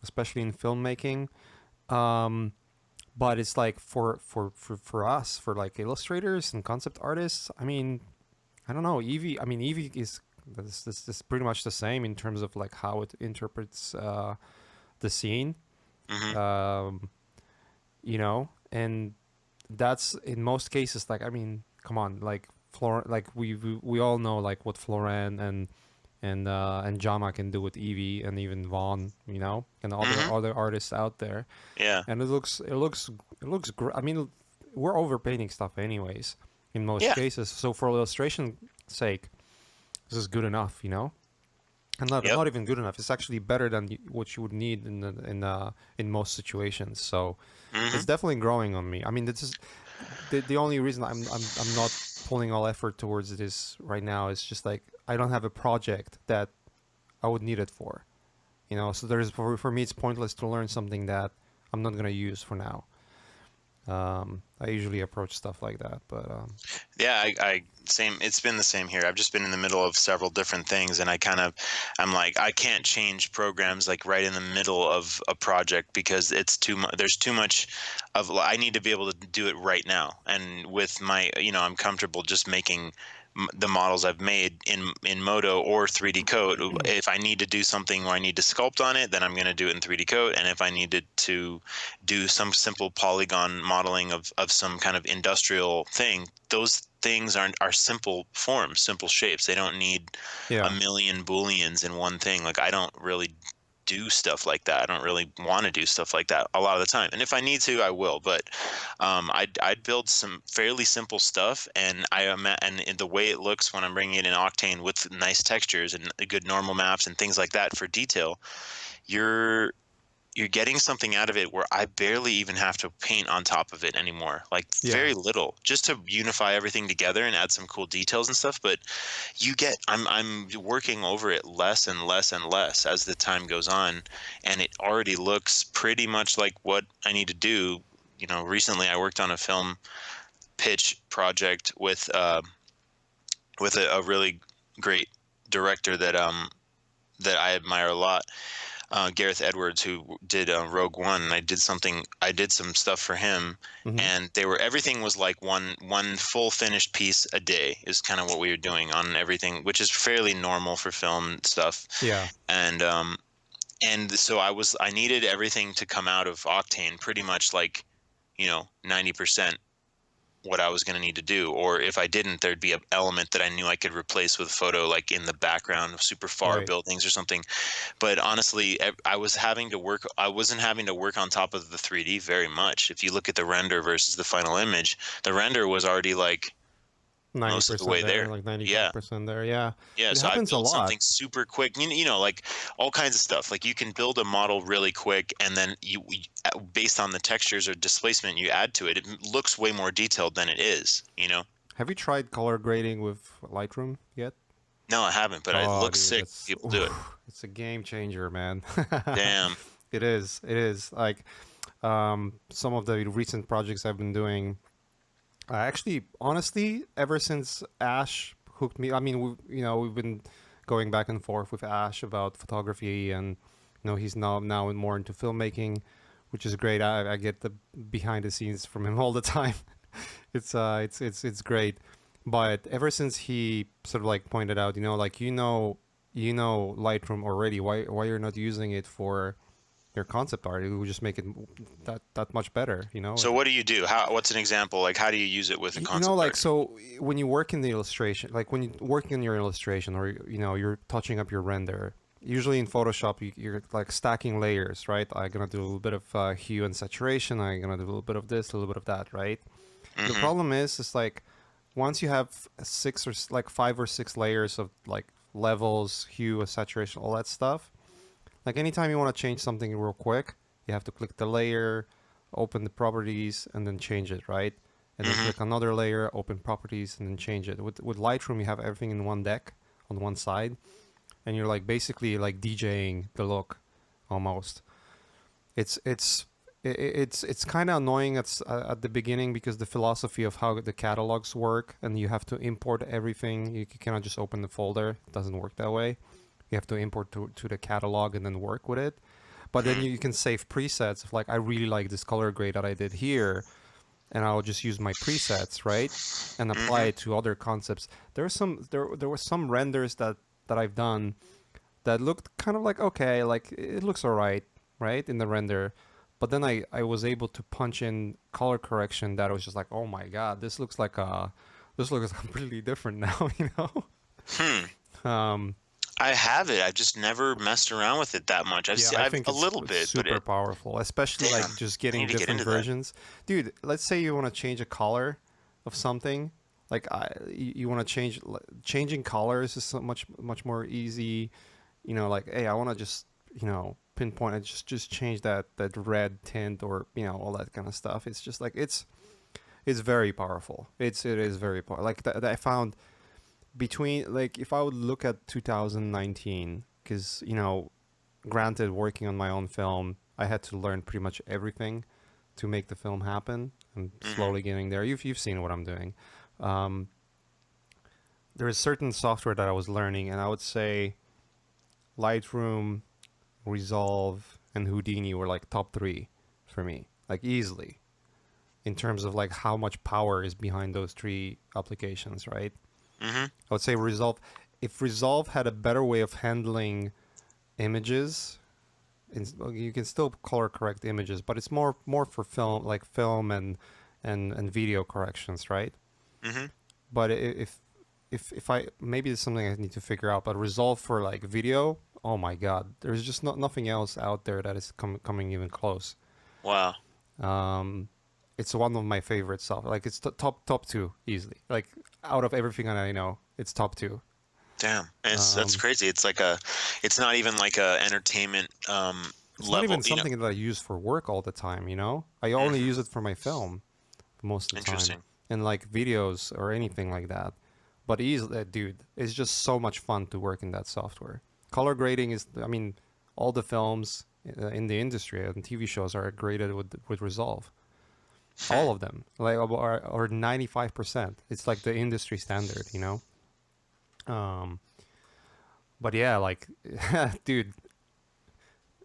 especially in filmmaking. Um, but it's like for us, for like illustrators and concept artists. I mean, I don't know. Eevee. I mean, Eevee is this pretty much the same in terms of like how it interprets the scene. hmm Um, and that's in most cases, like, I mean, come on, like like we all know like what Floran and Jama can do with Eevee, and even Vaughn, and hmm other artists out there. Yeah. And it looks great. I mean, we're overpainting stuff anyways in most Yeah. cases, so for illustration sake, this is good enough. And not Yep. not even good enough. It's actually better than what you would need in most situations. So hmm it's definitely growing on me. I mean, this is the only reason I'm not pulling all effort towards this right now is just like I don't have a project that I would need it for. So for me it's pointless to learn something that I'm not gonna use for now. I usually approach stuff like that, but Yeah, I same. It's been the same here. I've just been in the middle of several different things, and I'm like, I can't change programs like right in the middle of a project because it's too much. There's too much I need to be able to do it right now. And with I'm comfortable just making the models I've made in Modo or 3D Code. If I need to do something where I need to sculpt on it, then I'm going to do it in 3D Code. And if I needed to do some simple polygon modeling of some kind of industrial thing, those things are simple forms, simple shapes. They don't need a yeah, million booleans in one thing. Like, I don't really do stuff like that. I don't really want to do stuff like that a lot of the time. And if I need to, I will. But I'd build some fairly simple stuff, and and the way it looks when I'm bringing it in Octane with nice textures and good normal maps and things like that for detail, you're you're getting something out of it where I barely even have to paint on top of it anymore. Like Yeah. very little, just to unify everything together and add some cool details and stuff. But I'm working over it less and less and less as the time goes on, and it already looks pretty much like what I need to do. You know, recently I worked on a film pitch project with a really great director that I admire a lot, Gareth Edwards, who did Rogue One, and I did some stuff for him, Hmm. and they were everything was like one full finished piece a day is kind of what we were doing on everything, which is fairly normal for film stuff, Yeah. and so I needed everything to come out of Octane pretty much like 90% what I was going to need to do. Or if I didn't, there'd be an element that I knew I could replace with photo, like in the background of super far Right. buildings or something. But honestly, I was having to work. I wasn't having to work on top of the 3D very much. If you look at the render versus the final image, the render was already like most of the 90% way there, there. like Yeah. 95% there. Yeah. Yeah, It so I happens a built lot. something super quick. Like all kinds of stuff. Like you can build a model really quick, and then based on the textures or displacement you add to it, it looks way more detailed than it is. Have you tried color grading with Lightroom yet? No, I haven't, but it Oh, looks dude, sick. that's People do it. oof, it's a game changer, man. Damn. It is. It is. Like some of the recent projects I've been doing. Actually, honestly, ever since Ash hooked me, I mean, we've been going back and forth with Ash about photography, and he's now more into filmmaking, which is great. I get the behind the scenes from him all the time. It's great. But ever since he sort of like pointed out, like Lightroom already, why you're not using it for your concept art? It would just make it that much better, So what do you do? What's an example? Like how do you use it with a concept like art? so when you work in the illustration, like when you're working on your illustration, or you're touching up your render, usually in Photoshop you're like stacking layers, right? I'm gonna do a little bit of hue and saturation, I'm gonna do a little bit of this, a little bit of that, right? The Mhm. problem is like once you have like 5 or 6 layers of like levels, hue, saturation, all that stuff, like anytime you want to change something real quick, you have to click the layer, open the properties, and then change it, right? And then Mhm. click another layer, open properties, and then change it. With Lightroom, you have everything in one deck on one side, and you're like basically like DJing the look, almost. It's it's it's kind of annoying at the beginning because the philosophy of how the catalogs work, and you have to import everything. You cannot just open the folder. It doesn't work that way. You have to import to the catalog and then work with it. But then Mhm. you can save presets of like, I really like this color grade that I did here, and I'll just use my presets, right? And apply Mhm. it to other concepts. There were some renders that I've done that looked kind of like okay, like it looks alright, right, in the render. But then I was able to punch in color correction that was just like, oh my god, this looks completely different now, Hmm. Um, I have it. I've just never messed around with it that much. Yeah, I I've think a little it's bit, but super powerful, especially damn, like just I need getting to get different into that. versions. Dude, let's say you want to change a color of something. Like you want to changing colors is so much more easy. Like hey, I want to just pinpoint and just change that red tint, or all that kind of stuff. It's just like it's very powerful. It is very powerful. Like that I found between, like, if I would look at 2019, because granted, working on my own film, I had to learn pretty much everything to make the film happen. I'm Mhm. slowly getting there. You've seen what I'm doing. Um, there is certain software that I was learning, and I would say Lightroom, Resolve, and Houdini were like top three for me, like easily, in terms of like how much power is behind those three applications, right? Mhm. I would say Resolve. If Resolve had a better way of handling images, you can still color correct images, but it's more for film, like film and video corrections, right? Mhm. But if I maybe it's something I need to figure out, but Resolve for like video, oh my god, there's just nothing else out there that is coming even close. Wow. Um, it's one of my favorite stuff. Like it's top two easily. Like out of everything that I know, it's top two. Damn. And that's Um, crazy. It's not even like a entertainment it's not level, even something that I use for work all the time. I only use Hmm. it for my film most of the time, Interesting. and like videos or anything like that. But easily, dude, it's just so much fun to work in that software. Color grading is, I mean, all the films in the industry and TV shows are graded with Resolve. Hmm. All of them, like or 95%. It's like the industry standard, you know. Um, but yeah, like, dude,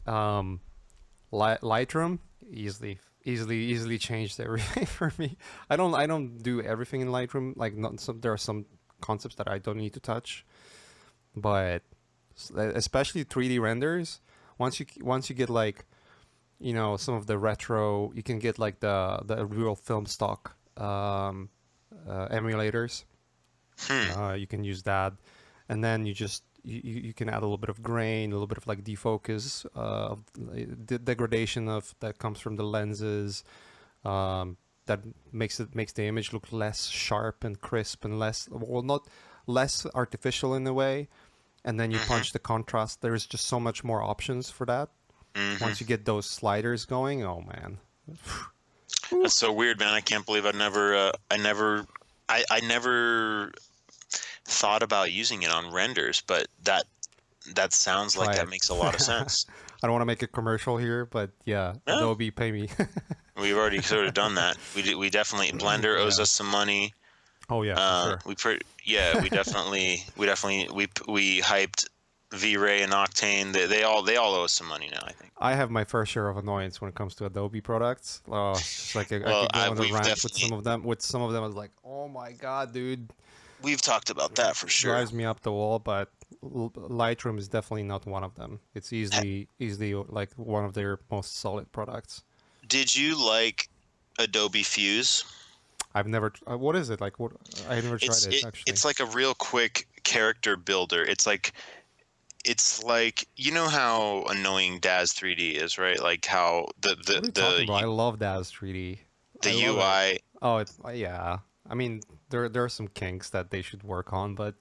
um, Lightroom easily changed everything for me. I don't do everything in Lightroom. Like, not some there are some concepts that I don't need to touch, but especially 3D renders. Once you get like some of the retro, you can get like the real film stock emulators. Hmm. You can use that, and then you can add a little bit of grain, a little bit of like defocus, the degradation of that comes from the lenses. That makes the image look less sharp and crisp and not less artificial in a way. And then you Hmm. punch the contrast. There's just so much more options for that. Hmm. Once you get those sliders going, oh man. Whew. That's so weird, man. I can't believe I never thought about using it on renders, but that sounds like Try that it. makes a lot of I sense. don't want to make a commercial here, but yeah, No, Adobe pay me. we've already sort of done that. We definitely Blender owes Yeah. us some money. Oh yeah, for sure. Yeah, we hyped V-Ray and Octane. They all owe us some money now, I think. I have my fair share of annoyance when it comes to Adobe products. Oh, it's just like I Well, could go on a we've rant with definitely some of them. With some of them, I was like, "Oh my god, dude, we've talked about that for sure. drives me up the wall." But Lightroom is definitely not one of them. It's easily like one of their most solid products. Did you like Adobe Fuse? I've never. What is it like? What I never tried it actually. It's like a real quick character builder. It's like you know how annoying Daz 3D is, right? Like how What are you talking about? I love Daz 3D. the I love it. UI. Oh, it's yeah. I mean, there are some kinks that they should work on, but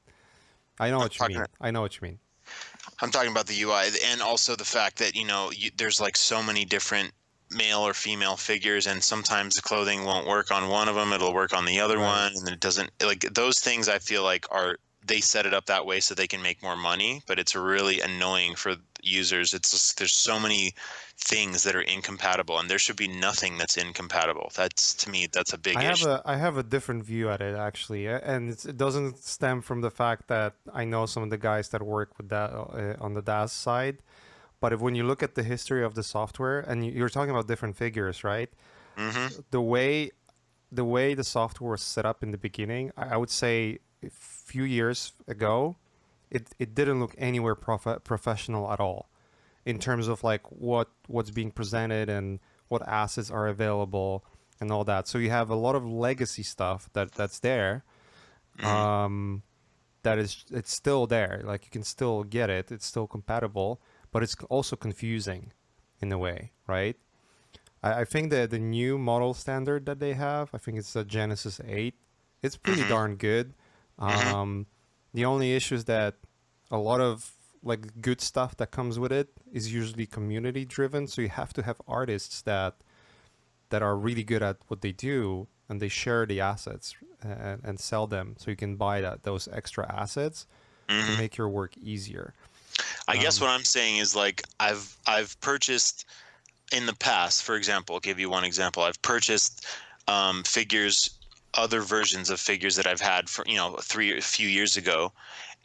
I know I'm what you talking mean. I know what you mean. I'm talking about the UI and also the fact that there's like so many different male or female figures, and sometimes the clothing won't work on one of them; it'll work on the other Right. one, and then it doesn't. Like those things, I feel like they set it up that way so they can make more money, but it's really annoying for users. It's just there's so many things that are incompatible, and there should be nothing that's incompatible. That's to me, that's a big issue. I have a different view at it actually, and it doesn't stem from the fact that I know some of the guys that work with that on the DAS side, but if when you look at the history of the software and you're talking about different figures, right? Hmm. The way the software was set up in the beginning, I would say a few years ago, it didn't look anywhere professional at all in terms of like what's being presented and what assets are available and all that. So you have a lot of legacy stuff that's there. Hmm. Um, it's still there. Like you can still get it. It's still compatible, but it's also confusing in a way, right? I think that the new model standard that they have, I think it's the Genesis 8. It's pretty Hmm. darn good. Hmm. Um, the only issue is that a lot of like good stuff that comes with it is usually community driven. So you have to have artists that are really good at what they do and they share the assets and sell them so you can buy those extra assets to Hmm. make your work easier. I guess Um, what I'm saying is like I've purchased in the past, for example, I'll give you one example. I've purchased figures, other versions of figures that I've had for a few years ago,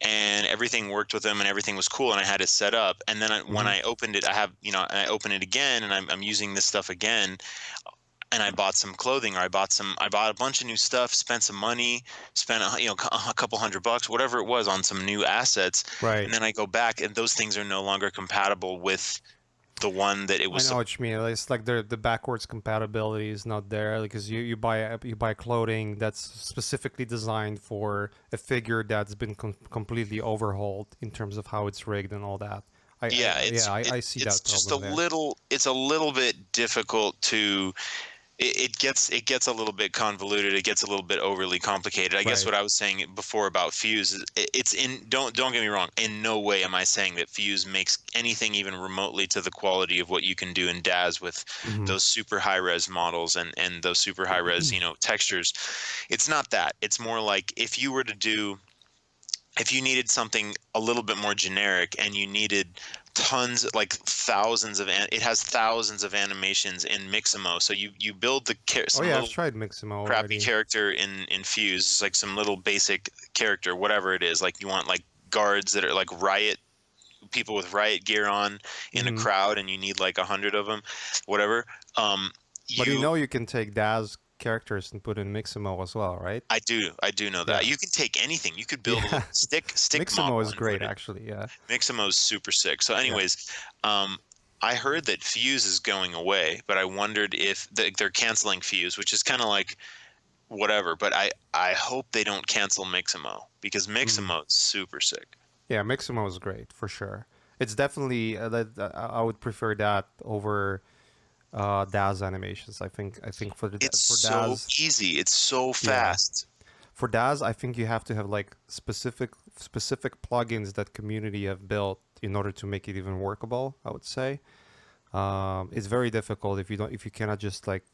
and everything worked with them, and everything was cool, and I had it set up. And then when mhm. I opened it, and I open it again, and I'm using this stuff again, and I bought some clothing, or I bought a bunch of new stuff, spent some money, spent a couple $100, whatever it was, on some new assets, Right. and then I go back, and those things are no longer compatible with the one that it I was. know what you mean. It's like the backwards compatibility is not there because you buy clothing that's specifically designed for a figure that's been completely overhauled in terms of how it's rigged and all that. Yeah, Yeah, I see it's that just a problem there. little it's a little bit difficult to it gets a little bit convoluted. It gets a little bit overly complicated. I guess Right. what I was saying before about Fuse is it's in don't get me wrong. In no way am I saying that Fuse makes anything even remotely to the quality of what you can do in DAZ with Hmm. those super high res models and those super high res textures. It's not that. It's more like if you needed something a little bit more generic and you needed tons like thousands of it has thousands of animations in Mixamo, so you build Oh some yeah, I've little tried Mixamo crappy already. character in Fuse. It's like some little basic character, whatever it is. Like you want like guards that are like riot people with riot gear on in a Hmm. crowd, and you need like 100 of them, whatever. um But you you know you can take Daz characters and put in Mixamo as well, right? I do know that Yeah. you can take anything. You could build a Yeah. little stick Mixamo model is and put great it. actually. Yeah. Mixamo's super sick. So, Yeah. anyways, I heard that Fuse is going away, but I wondered if they're canceling Fuse, which is kind of like whatever. But I hope they don't cancel Mixamo because Mm. Mixamo's super sick. Yeah, Mixamo is great for sure. It's definitely I would prefer that over Daz animations. I think It's for so Daz, easy. It's so yeah, fast. for Daz, I think you have to have like specific plugins that community have built in order to make it even workable. I would say it's very difficult if you cannot just like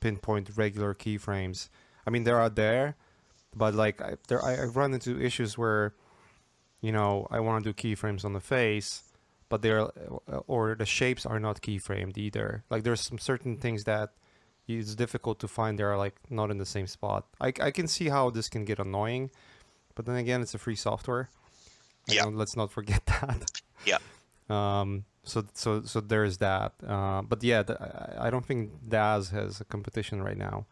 pinpoint regular keyframes. I mean, there are there, but like I've run into issues where I want to do keyframes on the face, but or the shapes are not keyframed either. Like there's some certain things that it's difficult to find. They're like not in the same spot. I can see how this can get annoying, but then again, it's a free software. Yeah, Let's not forget that. yeah. So there's that. But yeah, I don't think Daz has a competition right now.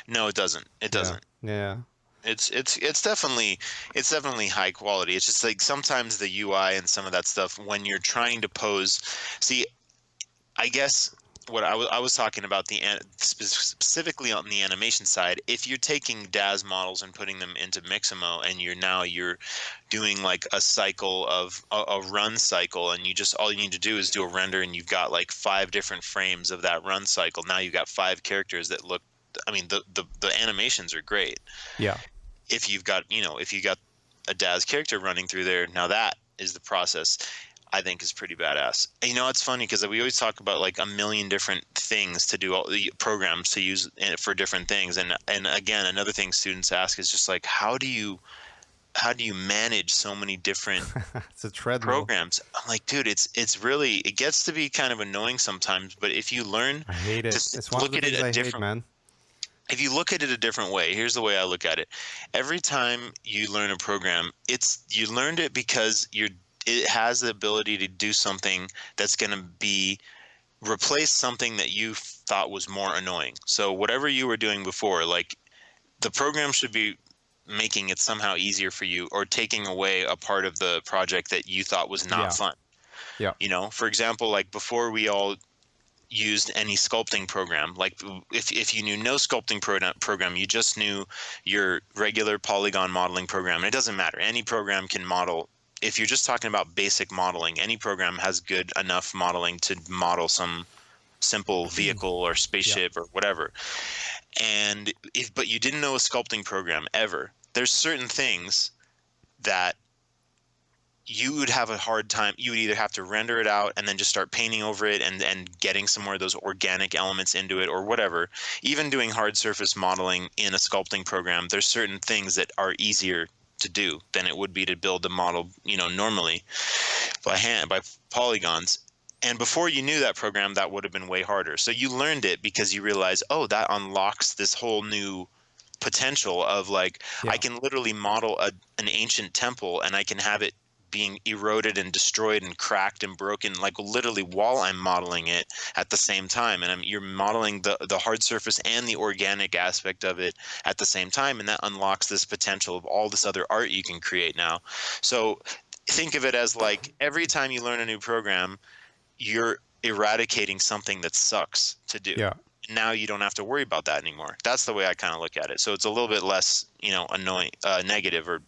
No, it doesn't. It Yeah, doesn't. yeah, It's definitely high quality. It's just like sometimes the UI and some of that stuff when you're trying to pose. See, I guess what I was talking about specifically on the animation side. If you're taking DAZ models and putting them into Mixamo, and you're doing like a cycle of a run cycle, and all you need to do is do a render, and you've got like 5 different frames of that run cycle. Now you've got 5 characters that look. I mean, the animations are great. yeah. If you got a DAZ character running through there, now that is the process I think is pretty badass. And, it's funny because we always talk about like a million different things to do, all the programs to use for different things. And again, another thing students ask is just like, how do you manage so many different It's a treadmill. programs? I'm like, dude, it's really, it gets to be kind of annoying sometimes, but if you learn I hate to it. It's one of look the at it things a I hate, different man. if you look at it a different way, here's the way I look at it. Every time you learn a program, you learned it because it has the ability to do something that's going to be replace something that you thought was more annoying. So whatever you were doing before, like the program should be making it somehow easier for you or taking away a part of the project that you thought was not Yeah, fun. yeah. For example, like before we all used any sculpting program. Like if you knew no sculpting program, you just knew your regular polygon modeling program. It doesn't matter. Any program can model. If you're just talking about basic modeling, any program has good enough modeling to model some simple vehicle or Yeah. spaceship or whatever. And but you didn't know a sculpting program ever, there's certain things that you would have a hard time. You would either have to render it out and then just start painting over it and getting some more of those organic elements into it or whatever. Even doing hard surface modeling in a sculpting program, there's certain things that are easier to do than it would be to build a model, normally by hand, by polygons. And before you knew that program, that would have been way harder. So you learned it because you realize, oh, that unlocks this whole new potential of like I Yeah. can literally model an ancient temple and I can have it being eroded and destroyed and cracked and broken like literally while I'm modeling it at the same time. And you're modeling the hard surface and the organic aspect of it at the same time, and that unlocks this potential of all this other art you can create now. So think of it as like every time you learn a new program, you're eradicating something that sucks to do. Yeah. Now you don't have to worry about that anymore. That's the way I kind of look at it. So it's a little bit less, annoying, negative or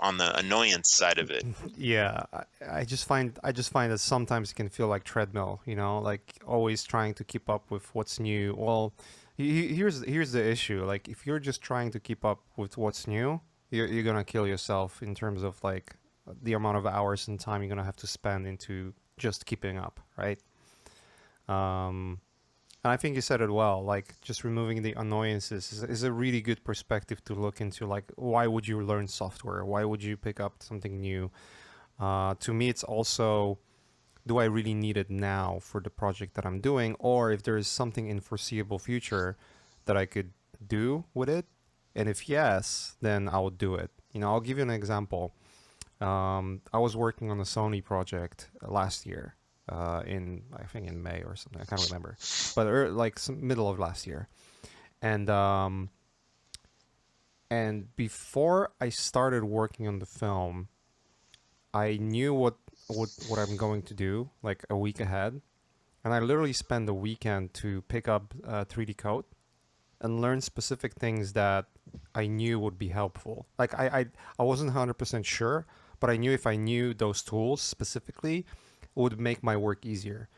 on the annoyance side of it. Yeah, I just find that sometimes it can feel like treadmill, like always trying to keep up with what's new. Well, here's the issue. Like if you're just trying to keep up with what's new, you're gonna kill yourself in terms of like the amount of hours and time you're gonna have to spend into just keeping up, right? Um, and I think you said it well. Like just removing the annoyances is a really good perspective to look into. Like why would you learn software? Why would you pick up something new? To me, it's also, do I really need it now for the project that I'm doing, or if there is something in foreseeable future that I could do with it, and if yes, then I'll do it. I'll give you an example. I was working on a Sony project last year, in I think in May or something. I can't remember, but like some middle of last year, and before I started working on the film, I knew what I'm going to do like a week ahead, and I literally spent the weekend to pick up 3D code and learn specific things that I knew would be helpful. Like I wasn't 100% sure, but I knew if I knew those tools specifically, it would make my work easier.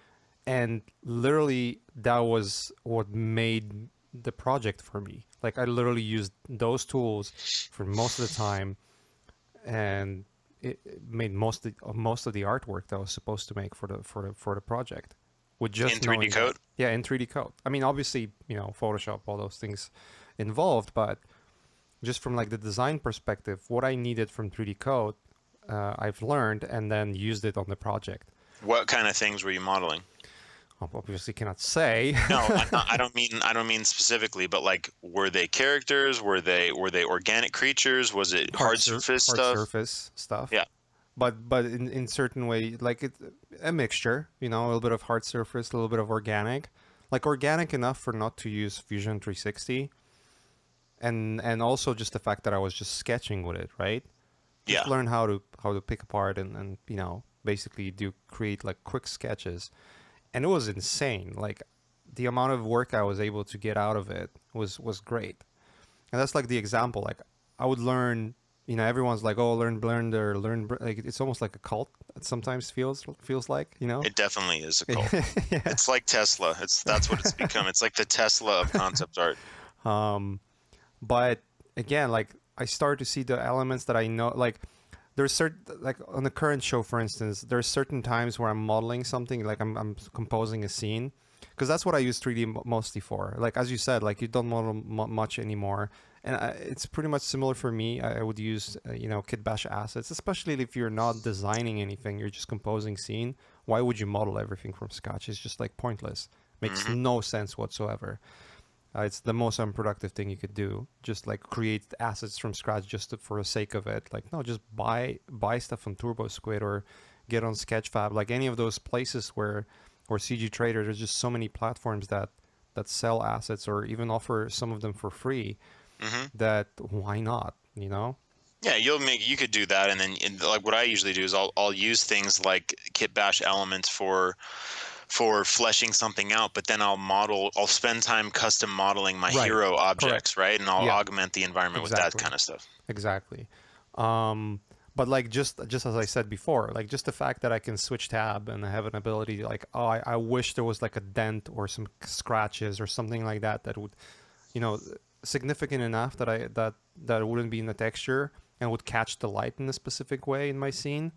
And literally, that was what made the project for me. Like I literally used those tools for most of the time, and it made most of the artwork that I was supposed to make for the project with In just 3D knowing that. code. Yeah, in 3D code. I mean, obviously, Photoshop, all those things involved, but just from like the design perspective, what I needed from 3D code, I've learned and then used it on the project. What kind of things were you modeling? Obviously, cannot say. No, I don't mean specifically, but like, were they characters? Were they organic creatures? Was it hard surface Hard stuff? surface stuff. Yeah. But in certain way, like it, a mixture, a little bit of hard surface, a little bit of organic, like organic enough for not to use Fusion 360, and also just the fact that I was just sketching with it, right? Just Yeah. learn how to pick apart and basically do create like quick sketches, and it was insane. Like the amount of work I was able to get out of it was great. And that's like the example. Like I would learn, everyone's like, oh, learn Blender, like it's almost like a cult. It sometimes feels like, It definitely is a cult. yeah. It's like Tesla. That's what it's become. It's like the Tesla of concept art. Um, but again, like I started to see the elements that I know. Like there's certain, like on the current show, for instance, there's certain times where I'm modeling something, like I'm composing a scene, because that's what I use 3D mostly for. Like as you said, like you don't model much anymore, and it's pretty much similar for me. I would use Kit Bash assets, especially if you're not designing anything, you're just composing scene. Why would you model everything from scratch? It's just like pointless. Makes Hmm. no sense whatsoever. It's the most unproductive thing you could do. Just like create assets from scratch just for the sake of it. Like no, just buy stuff on TurboSquid or get on Sketchfab. Like any of those places where or CG Trader. There's just so many platforms that sell assets or even offer some of them for free. Hmm. That why not? You know? Yeah, you could do that, and then like what I usually do is I'll use things like Kit Bash elements for fleshing something out, but then I'll spend time custom modeling my Right. hero Correct. objects, right? And I'll Yeah. augment the environment with that Exactly. kind of stuff. Exactly. Um, but like just as I said before, like just the fact that I can switch tab and I have an ability like, oh, I wish there was like a dent or some scratches or something like that would, you know, significant enough that it wouldn't be in the texture and would catch the light in a specific way in my scene,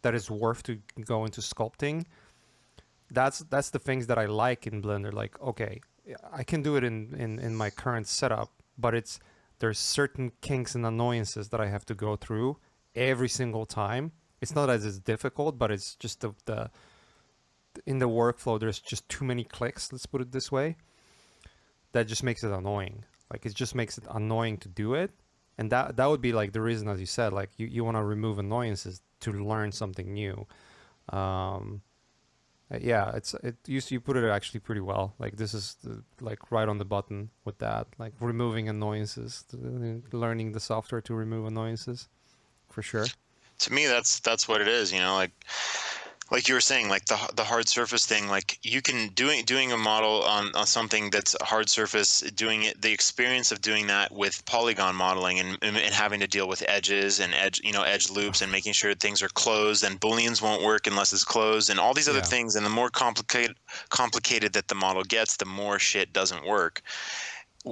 that is worth to go into sculpting. That's the things that I like in Blender. Like, okay, I can do it in my current setup, but there's certain kinks and annoyances that I have to go through every single time. It's not as it's difficult, but it's just the in the workflow there's just too many clicks, let's put it this way, that just makes it annoying. Like it just makes it annoying to do it. And that would be like the reason, as you said, like you want to remove annoyances to learn something new. Um, yeah, you put it actually pretty well. Like this is like right on the button with that, like removing annoyances, learning the software to remove annoyances, for sure. To me, that's what it is. Like like you were saying, like the hard surface thing, like you can doing a model on something that's a hard surface, doing it, the experience of doing that with polygon modeling and having to deal with edges and edge loops and making sure things are closed and booleans won't work unless it's closed and all these other Yeah. things, and the more complicated that the model gets, the more shit doesn't work.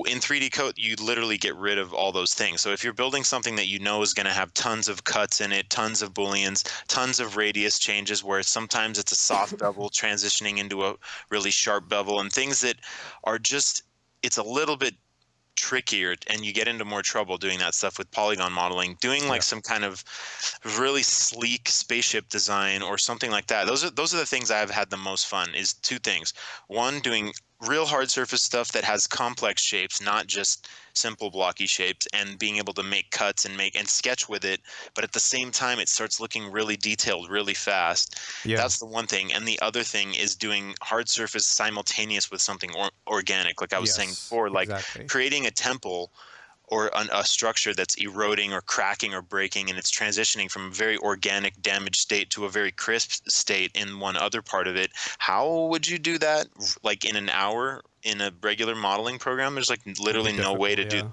In 3D Coat, you literally get rid of all those things. So if you're building something that you know is going to have tons of cuts in it, tons of booleans, tons of radius changes, where sometimes it's a soft bevel transitioning into a really sharp bevel, and things that are just, it's a little bit trickier, and you get into more trouble doing that stuff with polygon modeling. Doing like Yeah. some kind of really sleek spaceship design or something like that, those are the things I've had the most fun. Is two things: one, doing real hard surface stuff that has complex shapes, not just simple blocky shapes, and being able to make cuts and make and sketch with it, but at the same time it starts looking really detailed really fast. Yeah. That's the one thing. And the other thing is doing hard surface simultaneous with something organic, like I was saying Yes. before, like Exactly. creating a temple or a structure that's eroding or cracking or breaking, and it's transitioning from a very organic damaged state to a very crisp state in one other part of it. How would you do that like in an hour in a regular modeling program? There's like Would be literally no way difficult. to do. Yeah.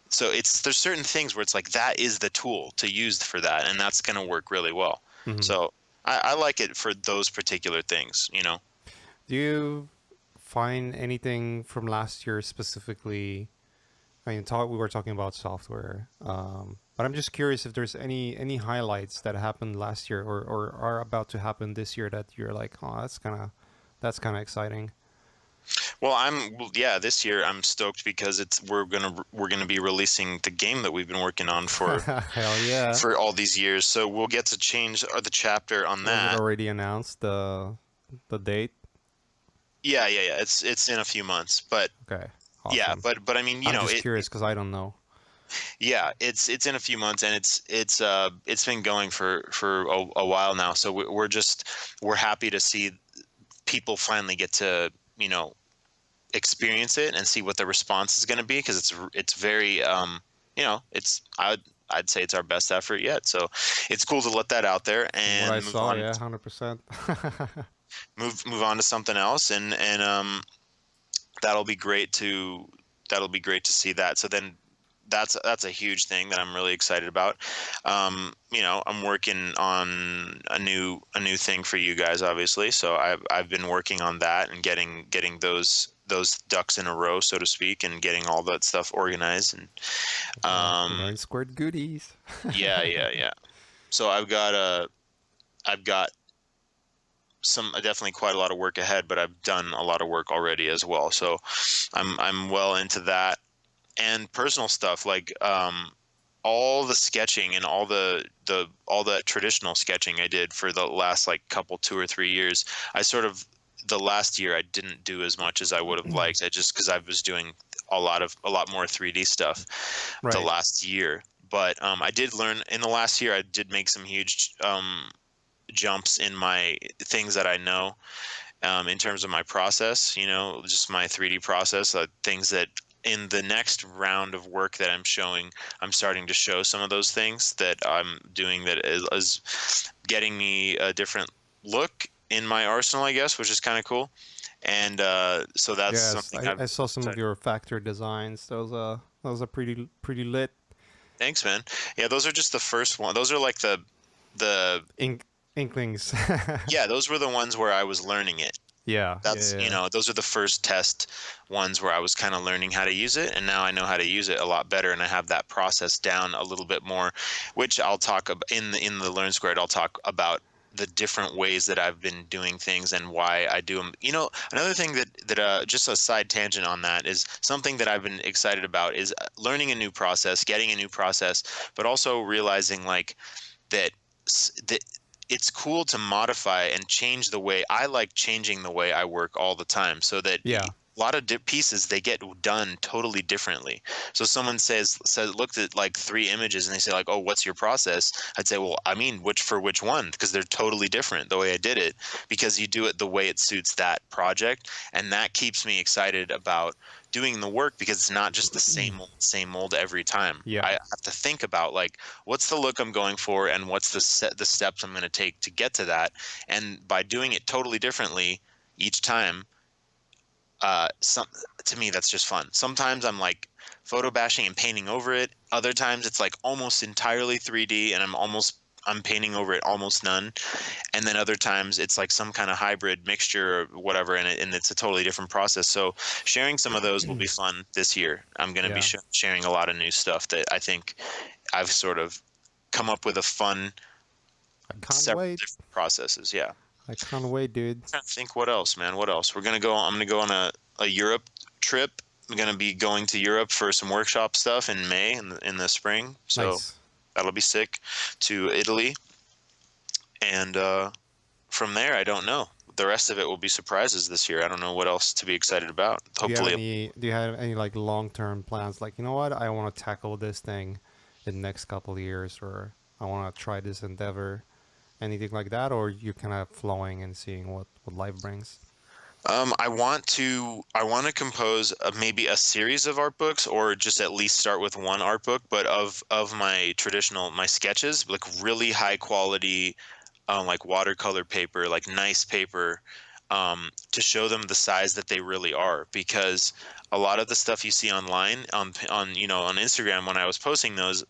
So it's, there's certain things where it's like that is the tool to use for that, and that's going to work really well. Hmm. So I like it for those particular things, you know. Do you find anything from last year specifically? I mean, we were talking about software, but I'm just curious if there's any highlights that happened last year or are about to happen this year that you're like, oh, that's kind of exciting. Well, yeah, this year I'm stoked because it's we're gonna be releasing the game that we've been working on Hell yeah! for all these years. So we'll get to change the chapter on Was it that. already announced the date? Yeah, yeah, yeah. It's in a few months, but Okay, yeah, awesome. but I mean, I'm just curious because I don't know. yeah, it's in a few months, and it's been going for a while now. So we're happy to see people finally get to, experience it and see what the response is going to be, because it's very it's I'd say it's our best effort yet. So it's cool to let that out there From what I and saw, yeah, 100%. move on to something else, and that'll be great to that'll be great to see that. So then that's a huge thing that I'm really excited about. I'm working on a new thing for you guys, obviously. So I've been working on that and getting those ducks in a row, so to speak, and getting all that stuff organized. And um, Learn squared goodies. yeah, yeah, yeah. So I've got some definitely quite a lot of work ahead, but I've done a lot of work already as well. So I'm well into that, and personal stuff like all the sketching and all the traditional sketching I did for the last like couple 2 or 3 years. I sort of the last year I didn't do as much as I would have liked. I just because I was doing a lot more 3D stuff the Right. last year. But I did learn in the last year. I did make some huge jumps in my things that I know, in terms of my process, just my 3D process, things that in the next round of work that I'm showing, I'm starting to show some of those things that I'm doing that is getting me a different look in my arsenal, I guess, which is kind of cool. And so that's Yes, something I saw some of excited. your factory designs. Those are pretty lit. Thanks, man. Yeah, those are just the first one. Those are like the Inklings. yeah, those were the ones where I was learning it. Yeah, yeah, That's, yeah. those are the first test ones where I was kind of learning how to use it, and now I know how to use it a lot better, and I have that process down a little bit more, which I'll talk about in the Learn Squared. I'll talk about the different ways that I've been doing things and why I do them. Another thing that just a side tangent on that is something that I've been excited about is learning a new process, getting a new process, but also realizing like that that it's cool to modify and change the way I like changing the way I work all the time, so that Yeah. a lot of pieces they get done totally differently. So someone says looked at like three images and they say like, oh, what's your process? I'd say, well, I mean, which for which one, because they're totally different the way I did it, because you do it the way it suits that project, and that keeps me excited about doing the work because it's not just the same old every time. Yeah. I have to think about like what's the look I'm going for and what's the steps I'm going to take to get to that. And by doing it totally differently each time, some to me that's just fun. Sometimes I'm like photo bashing and painting over it. Other times it's like almost entirely 3D and I'm painting over it almost none. And then other times it's like some kind of hybrid mixture or whatever, and it's a totally different process. So sharing some of those will be fun this year. I'm going to be Yeah. sharing a lot of new stuff that I think I've sort of come up with a fun I can't several wait. different processes. Yeah. I can't wait, dude. Trying to think what else, man. What else? I'm gonna go on a Europe trip. I'm gonna be going to Europe for some workshop stuff in May in the spring. So Nice. that'll be sick. To Italy, and from there, I don't know. The rest of it will be surprises this year. I don't know what else to be excited about. Hopefully, Do you have any like long-term plans? Like, you know what? I want to tackle this thing in the next couple of years, or I want to try this endeavor. Anything like that, or you kind of flowing and seeing what life brings? I want to compose maybe a series of art books, or just at least start with one art book, but of my sketches, like really high quality, like watercolor paper, like nice paper, to show them the size that they really are. Because a lot of the stuff you see online on on Instagram when I was posting those,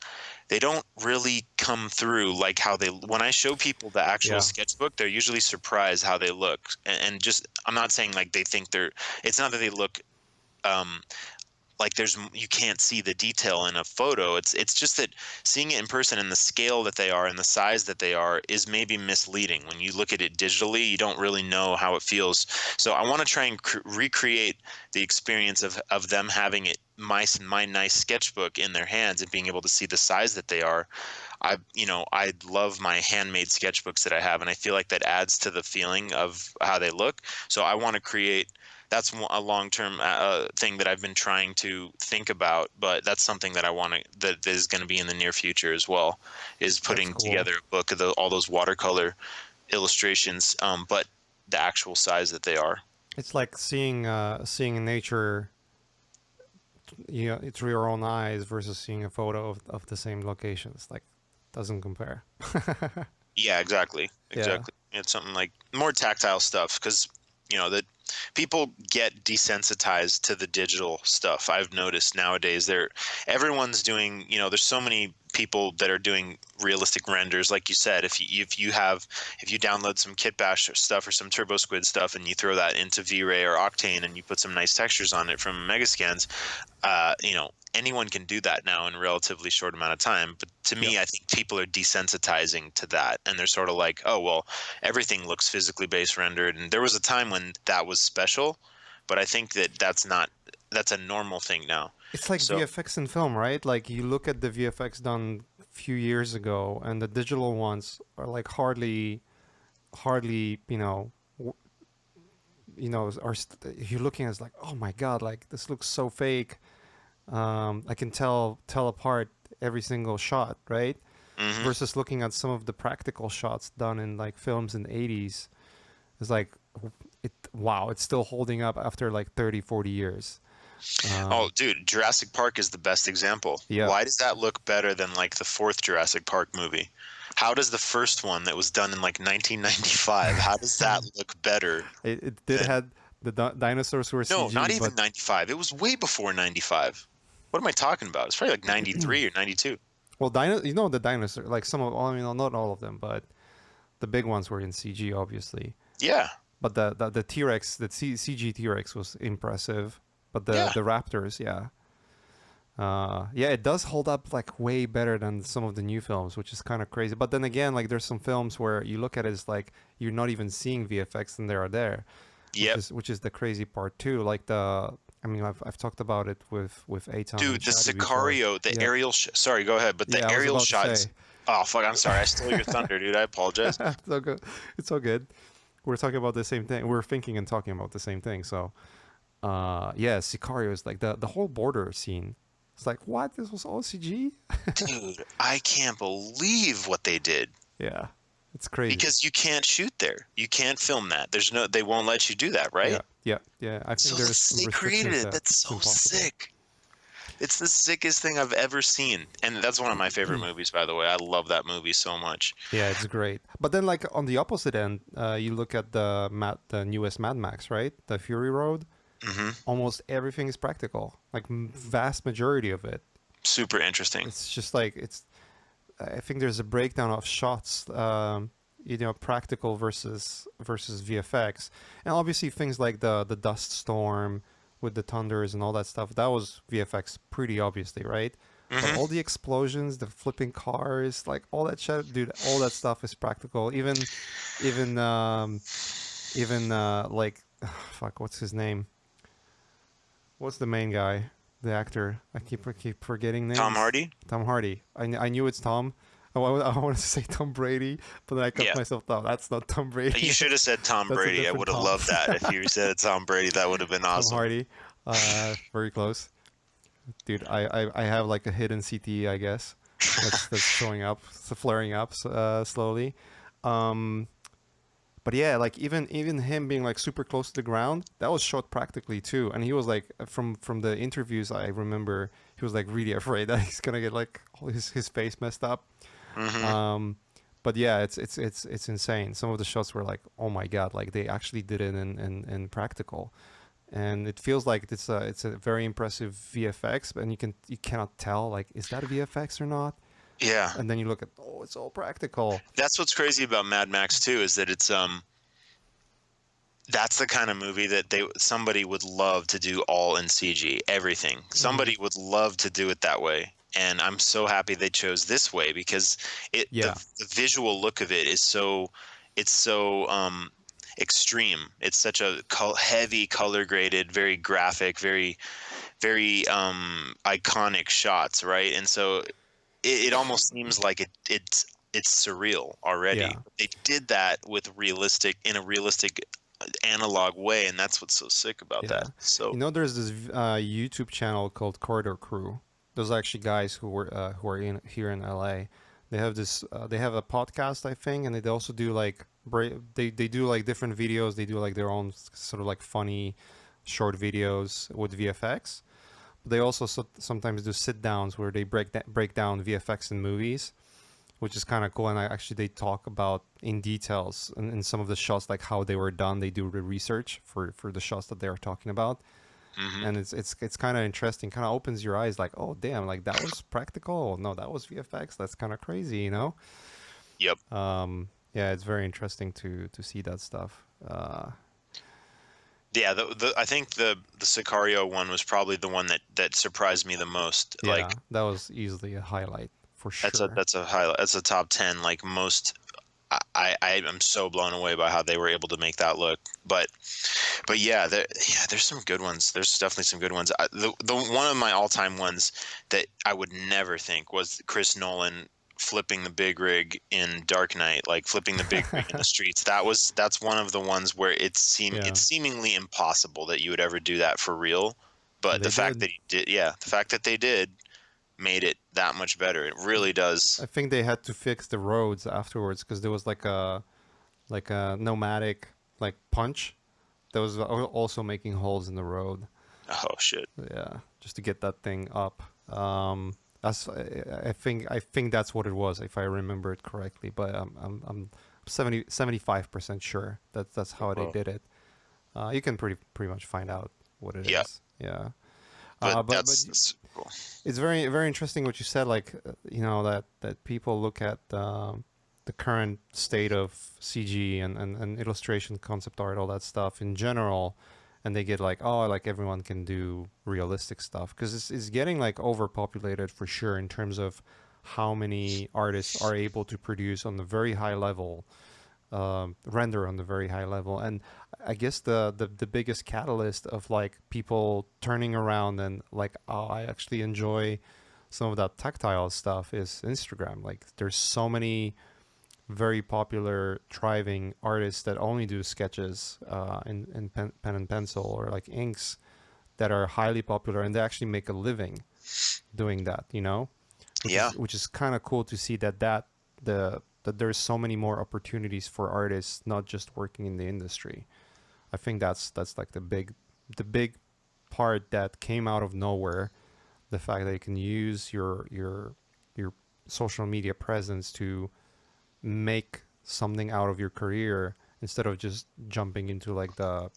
they don't really come through like how they when I show people the actual Yeah. sketchbook, they're usually surprised how they look. And just I'm not saying like they think they're it's not that they look um like you can't see the detail in a photo. It's just that seeing it in person and the scale that they are and the size that they are is maybe misleading. When you look at it digitally, you don't really know how it feels. So I want to try and recreate the experience of them having it my nice sketchbook in their hands and being able to see the size that they are. I love my handmade sketchbooks that I have, and I feel like that adds to the feeling of how they look. So I want to create. That's a long-term thing that I've been trying to think about, but that's something that I want to that is going to be in the near future as well. Is That's putting cool. together a book of all those watercolor illustrations, but the actual size that they are. It's like seeing nature, you know, through your own eyes versus seeing a photo of the same locations. Like, doesn't compare. Yeah, exactly. Yeah. Exactly. It's something like more tactile stuff because, that people get desensitized to the digital stuff. I've noticed nowadays everyone's doing, there's so many people that are doing realistic renders. Like you said, if you download some Kitbash stuff or some Turbo Squid stuff and you throw that into V-Ray or Octane and you put some nice textures on it from Megascans, anyone can do that now in a relatively short amount of time. But to Yep. me, I think people are desensitizing to that, and they're sort of like, oh well, everything looks physically base rendered. And there was a time when that was special, but I think that's a normal thing now. It's like So VFX in film, right? Like you look at the VFX done a few years ago, and the digital ones are like hardly, you're looking at it's like, oh my god, like this looks so fake. I can tell apart every single shot, right? hmm Versus looking at some of the practical shots done in like films in the 80s, it's like wow, it's still holding up after like 30, 40 years. Oh, Um, dude, Jurassic Park is the best example. yeah, Why does that look better than like the fourth Jurassic Park movie? How does the first one that was done in like 1995, how does that look better it did than had dinosaurs were No, not CG, but even 95. It was way before 95. What am I talking about? It's probably like 93 or 92. well, the dinosaur, like some of, I mean, not all of them, but the big ones were in CG, obviously. Yeah. But the T Rex, CG T Rex was impressive. But Yeah. the Raptors, yeah, yeah, it does hold up like way better than some of the new films, which is kind of crazy. But then again, like there's some films where you look at it, it's like you're not even seeing VFX and they are there, Yep. which is the crazy part too. Like I mean, I've talked about it with Aton and Dude, the Shadi before. Sicario, the Yeah, aerial sorry, go ahead, but the yeah, I was aerial about to shots. say. Oh, fuck, I'm sorry. I stole your thunder, dude. I apologize. It's all good. It's all good. We're talking about the same thing. We're thinking and talking about the same thing. So, yeah, Sicario is like the whole border scene. It's like, what? This was all CG? Dude, I can't believe what they did Yeah, it's crazy. because you can't shoot there. You can't film that. They won't let you do that, Yeah, right? Yeah, yeah. I think So there's some they created restrictions it. that That's it's so impossible. sick. It's the sickest thing I've ever seen. And that's one of my favorite movies, by the way. I love that movie so much. Yeah, it's great. But then, like on the opposite end, you look at the newest Mad Max, right? The Fury Road. Hmm. Almost everything is practical. Like vast majority of it. Super interesting. It's just like it's. I think there's a breakdown of shots. Practical versus VFX, and obviously things like the dust storm with the thunders and all that stuff. That was VFX pretty obviously, right? But Hmm. all the explosions, the flipping cars, like all that shit, dude, all that stuff is practical. Even, like, fuck, what's his name? What's the main guy? The actor. I keep forgetting Tom names. Hardy? Tom Hardy. I knew it's Tom. I wanted to say Tom Brady, but then I cut Yeah. myself. No, that's not Tom Brady. You should have said Tom That's a Brady. I different would have Tom. loved that. If you said Tom Brady, that would have been Tom awesome. Hardy. Very close, dude. I have like a hidden CTE, I guess. That's showing up, flaring up slowly. Um, but yeah, like even him being like super close to the ground, that was shot practically too. And he was like from the interviews I remember, he was like really afraid that he's gonna get like all his face messed up. Hmm. Um, but yeah, it's insane. Some of the shots were like, oh my god, like they actually did it in practical, and it feels like it's a very impressive VFX, and you cannot tell like is that a VFX or not. Yeah. And then you look at it's all practical. That's what's crazy about Mad Max too, is that it's that's the kind of movie that somebody would love to do all in CG, everything. Hmm. Somebody would love to do it that way. And I'm so happy they chose this way because Yeah, the visual look of it is so extreme. It's such a heavy color graded, very graphic, very iconic shots, right? And so it almost seems like it's surreal already. yeah, They did that with realistic in a realistic analog way, and that's what's so sick about that. yeah. So There's this YouTube channel called Corridor Crew. Those are actually guys who are in here in LA. They have this. They have a podcast, I think, and they also do like they do like different videos. They do like their own sort of like funny short videos with VFX. They also sometimes do sit downs where they break down VFX in movies, which is kind of cool. And actually they talk about in details in some of the shots, like how they were done. They do the research for the shots that they are talking about, hmm. and it's kind of interesting. Kind of opens your eyes, like, oh damn, like that was practical. No, that was VFX. That's kind of crazy, you know. Yep. Yeah, it's very interesting to see that stuff. Yeah, I think the Sicario one was probably the one that surprised me the most. Like Yeah, that was easily a highlight for sure. that's a highlight. That's a top 10. Like most, I am so blown away by how they were able to make that look. But yeah, there's some good ones. There's definitely some good ones. The one of my all time ones that I would never think was Chris Nolan flipping the big rig in Dark Knight, like flipping the big rig in the streets. That's one of the ones where it's Yeah, seemingly impossible that you would ever do that for real. But the they fact did. that he did, yeah, the fact that they did made it that much better. It really does. I think they had to fix the roads afterwards because there was like a nomadic like punch that was also making holes in the road. Oh shit. Yeah, just to get that thing up. That's I think that's what it was if I remember it correctly. But I'm 75% sure that's how they Oh. did it. You can pretty much find out what it Yeah, is. Yeah. but But that's cool. it's very very interesting what you said. Like that people look at the current state of CG and illustration, concept art, all that stuff in general, and they get like, oh, like everyone can do realistic stuff because it's getting like overpopulated for sure in terms of how many artists are able to produce on the very high level, render on the very high level. And I guess the biggest catalyst of like people turning around and like, oh, I actually enjoy some of that tactile stuff is Instagram. Like there's so many very popular thriving artists that only do sketches in pen and pencil or like inks that are highly popular and they actually make a living doing that, which Yeah, is kind of cool to see that there's so many more opportunities for artists not just working in the industry. I think that's like the big part that came out of nowhere. The fact that you can use your social media presence to make something out of your career instead of just jumping into like the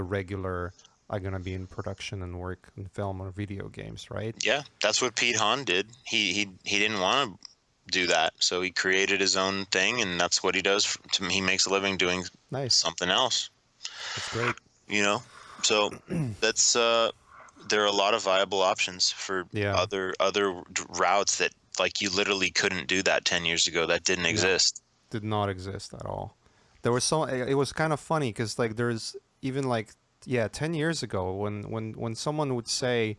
regular I'm gonna be in production and work in film or video games, right? Yeah, that's what Pete Hahn did. He didn't want to do that, so he created his own thing, and that's what he does. He makes a living doing Nice. something else. That's great. You know, so that's there are a lot of viable options for Yeah. other routes that like you literally couldn't do that 10 years ago. That didn't No, exist. did not exist at all. There was so it was kind of funny because like there's even like yeah 10 years ago when someone would say,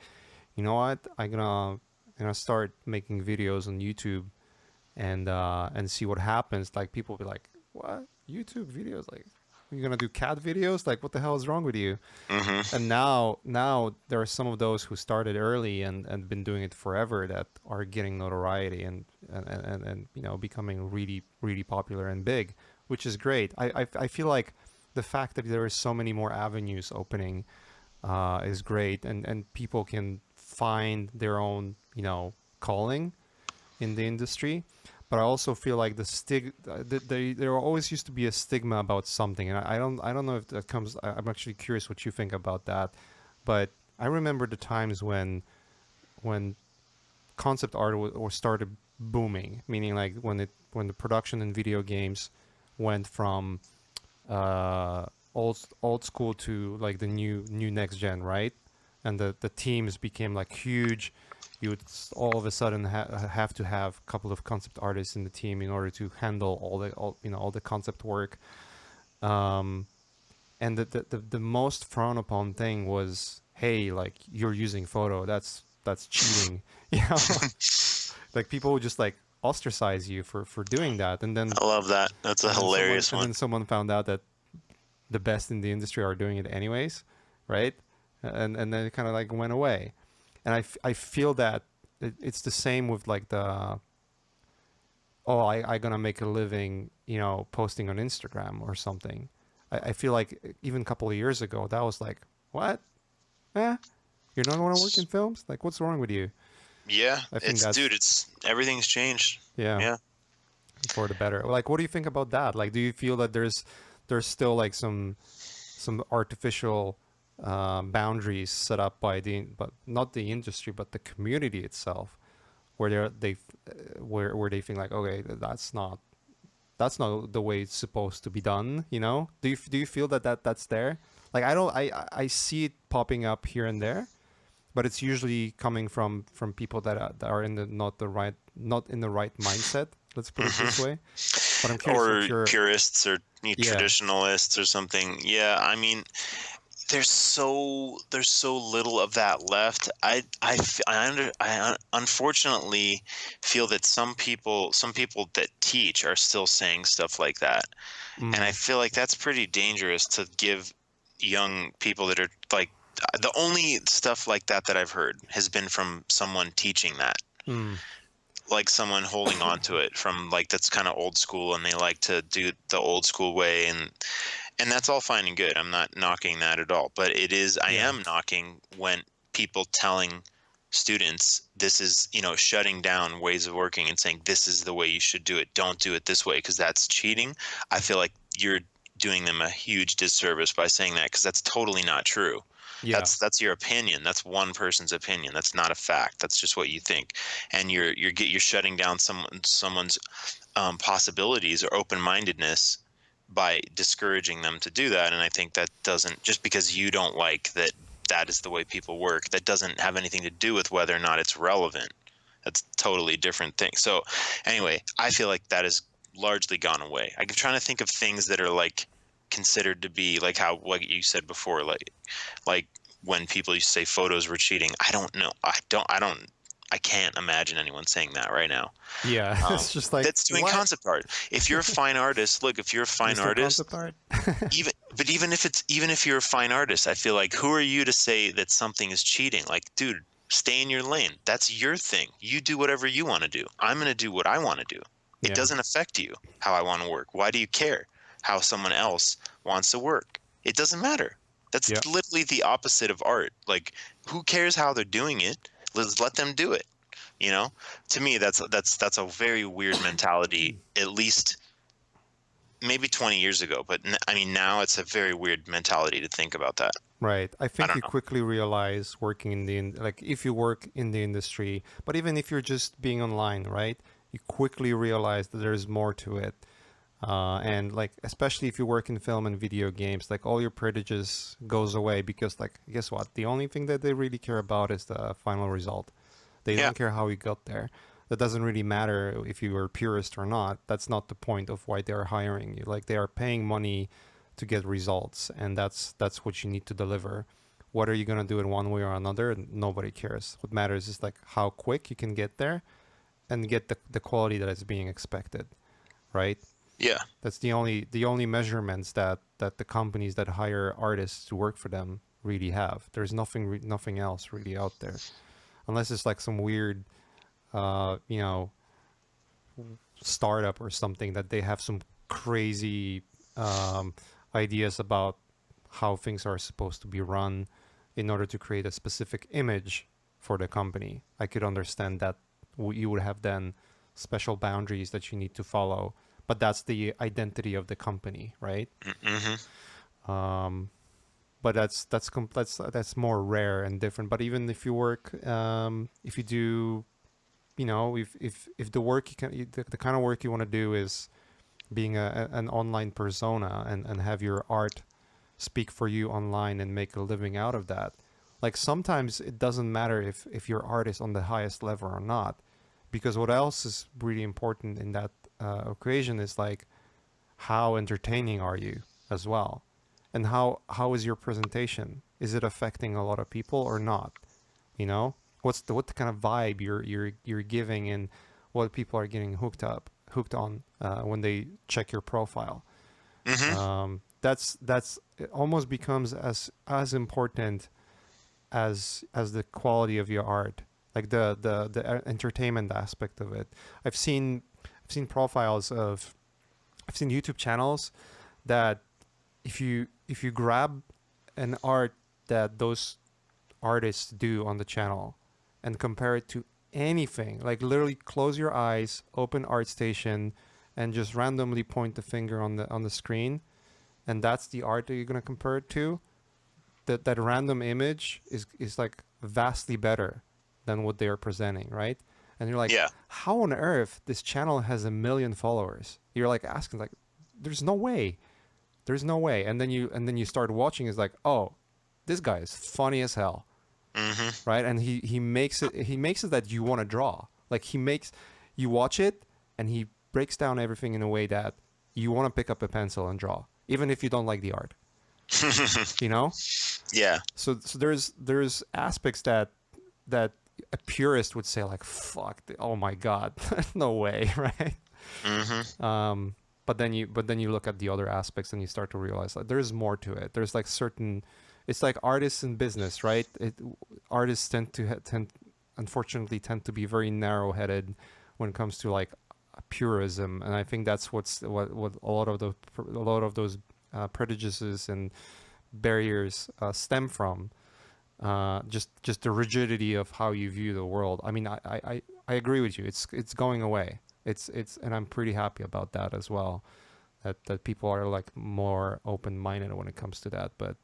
you know what, I'm gonna start making videos on YouTube and see what happens. Like people will be like, what, YouTube videos? Like you're gonna do cat videos? Like what the hell is wrong with you? Hmm. And now there are some of those who started early and been doing it forever that are getting notoriety and becoming really really popular and big, which is great. I feel like the fact that there is so many more avenues opening is great, and people can find their own calling in the industry. But I also feel like there always used to be a stigma about something, and I don't know if that comes. I'm actually curious what you think about that. But I remember the times when concept art or started booming, meaning like when the production in video games went from old school to like the new next gen, right? And the teams became like huge. You would all of a sudden have to have a couple of concept artists in the team in order to handle all the concept work. Um, and the most frowned upon thing was, hey, like you're using photo, that's cheating. you know like people would just like ostracize you for doing that, and then I love that. That's a and then someone hilarious and one. then someone found out that the best in the industry are doing it anyways, right? And then it kind of like went away. And I feel that it's the same with like I gonna make a living, posting on Instagram or something. I feel like even a couple of years ago that was like, what? Eh? You're not want to work in films? Like, what's wrong with you? Yeah, I think it's that's dude, it's everything's changed. yeah Yeah. for the better. Like, what do you think about that? Like, do you feel that there's still like some artificial boundaries set up by but not the industry but the community itself where where they think like, okay, that's not the way it's supposed to be done, do you feel that's there? Like I don't I see it popping up here and there, but it's usually coming from people that are in the not in the right mindset, let's put it this Hmm. way. But I'm curious what Or your purists or yeah. traditionalists or something. Yeah, I mean, there's so little of that left. I unfortunately feel that some people that teach are still saying stuff like that, and I Mm, feel like that's pretty dangerous to give young people that are like the only stuff like that that I've heard has been from someone teaching that, mm, like someone holding on to it from like that's kind of old school and they like to do the old school way, and that's all fine and good. I'm not knocking that at all, but I yeah. am knocking when people telling students this is, shutting down ways of working and saying this is the way you should do it. Don't do it this way because that's cheating. I feel like you're doing them a huge disservice by saying that because that's totally not true. Yeah. That's your opinion. That's one person's opinion. That's not a fact. That's just what you think, and you're shutting down someone's possibilities or open mindedness by discouraging them to do that. And I think that doesn't, just because you don't like that that is the way people work, that doesn't have anything to do with whether or not it's relevant. That's a totally different thing. So anyway, I feel like that has largely gone away. I'm trying to think of things that are like considered to be like how, like you said before, like when people used to say photos were cheating. I don't know. I can't imagine anyone saying that right now. Yeah. It's just like, That's doing what? concept art. If you're a fine artist, look, if you're a fine Mr. artist, Concept Art? even if you're a fine artist, I feel like who are you to say that something is cheating? Like, dude, stay in your lane. That's your thing. You do whatever you want to do. I'm going to do what I want to do. It Yeah. doesn't affect you how I want to work. Why do you care how someone else wants to work? It doesn't matter. That's Yeah. literally the opposite of art. Like, who cares how they're doing it? Let's let them do it. You know, to me, that's a very weird mentality. At least maybe 20 years ago, but I mean, now it's a very weird mentality to think about that. Right. I I think don't you know. quickly realize working in like if you work in the industry, but even if you're just being online, right? You quickly realize that there's more to it. And like especially if you work in film and video games, like all your prejudice goes away because like guess what? The only thing that they really care about is the final result. They Yeah, don't care how you got there. That doesn't really matter if you are a purist or not. That's not the point of why they're hiring you. Like they are paying money to get results, and that's what you need to deliver. What are you gonna do in one way or another? Nobody cares. What matters is like how quick you can get there and get the quality that is being expected, right? yeah, That's the only measurements that the companies that hire artists to work for them really have. There's nothing else really out there, unless it's like some weird, you know, startup or something that they have some crazy um, ideas about how things are supposed to be run in order to create a specific image for the company. I could understand that you would have then special boundaries that you need to follow, but that's the identity of the company, right? mm-hmm. But that's more rare and different. But even if you work, if you do, if the work the kind of work you want to do is being an online persona and have your art speak for you online and make a living out of that. Like sometimes it doesn't matter if your art is on the highest level or not, because what else is really important in that equation is like how entertaining are you as well, and how is your presentation? Is it affecting a lot of people or not? You know, what the kind of vibe you're giving, and what people are getting hooked on when they check your profile. Mm-hmm. That's it almost becomes as important as the quality of your art, like the entertainment aspect of it. I've seen profiles of I've seen YouTube channels that if you grab an art that those artists do on the channel and compare it to anything, like literally close your eyes, open ArtStation, and just randomly point the finger on the screen, and that's the art that you're gonna compare it to. That random image is like vastly better than what they are presenting, right? And you're like, Yeah. how on earth this channel has 1 million followers? You're like asking like, there's no way, there's no way. And then you start watching. It's like, oh, this guy is funny as hell, Mm-hmm. right? And he makes it that you want to draw. Like he makes you watch it, and he breaks down everything in a way that you want to pick up a pencil and draw, even if you don't like the art. You know? Yeah. So there's aspects that a purist would say like, fuck, oh my god, no way, right? Mm-hmm. But then you look at the other aspects and you start to realize like there's more to it. There's like certain, it's like artists in business, right? Artists unfortunately tend to be very narrow-headed when it comes to like purism, and I think that's what a lot of those prejudices and barriers stem from. Just the rigidity of how you view the world. I mean, I agree with you. It's going away. And I'm pretty happy about that as well. That people are like more open minded when it comes to that. But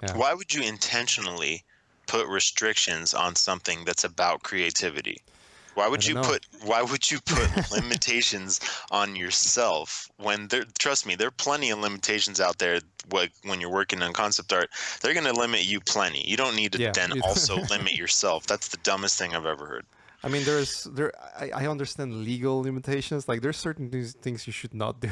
yeah, Why would you intentionally put restrictions on something that's about creativity? I don't know. Why would you put limitations on yourself when there, trust me, there are plenty of limitations out there when you're working on concept art. They're going to limit you plenty. You don't need to Yeah. then also limit yourself. That's the dumbest thing I've ever heard. I mean, I understand legal limitations. Like there's certain things you should not do.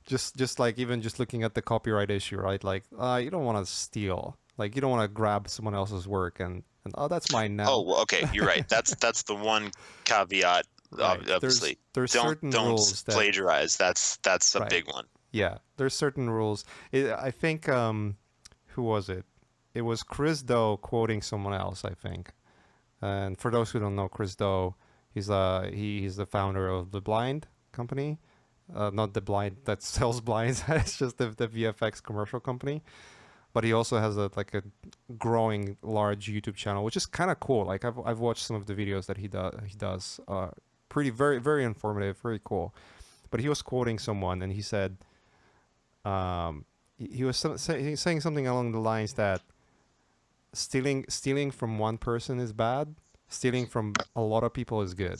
Just like even just looking at the copyright issue, right? Like you don't want to steal. Like you don't want to grab someone else's work and oh, that's mine Oh, now. well, okay, you're right. That's the one caveat. Right. There's Obviously, there's certain rules that plagiarize. That's a right. big one. Yeah, there's certain rules. I think who was it? It was Chris Doe quoting someone else, I think. And for those who don't know, Chris Doe, he's the founder of the Blind company, not the blind that sells blinds. It's just the VFX commercial company. But he also has a growing large YouTube channel, which is kind of cool. Like I've watched some of the videos that he does. Pretty very informative, very cool. But he was quoting someone, and he said he was saying something along the lines that stealing from one person is bad. Stealing from a lot of people is good.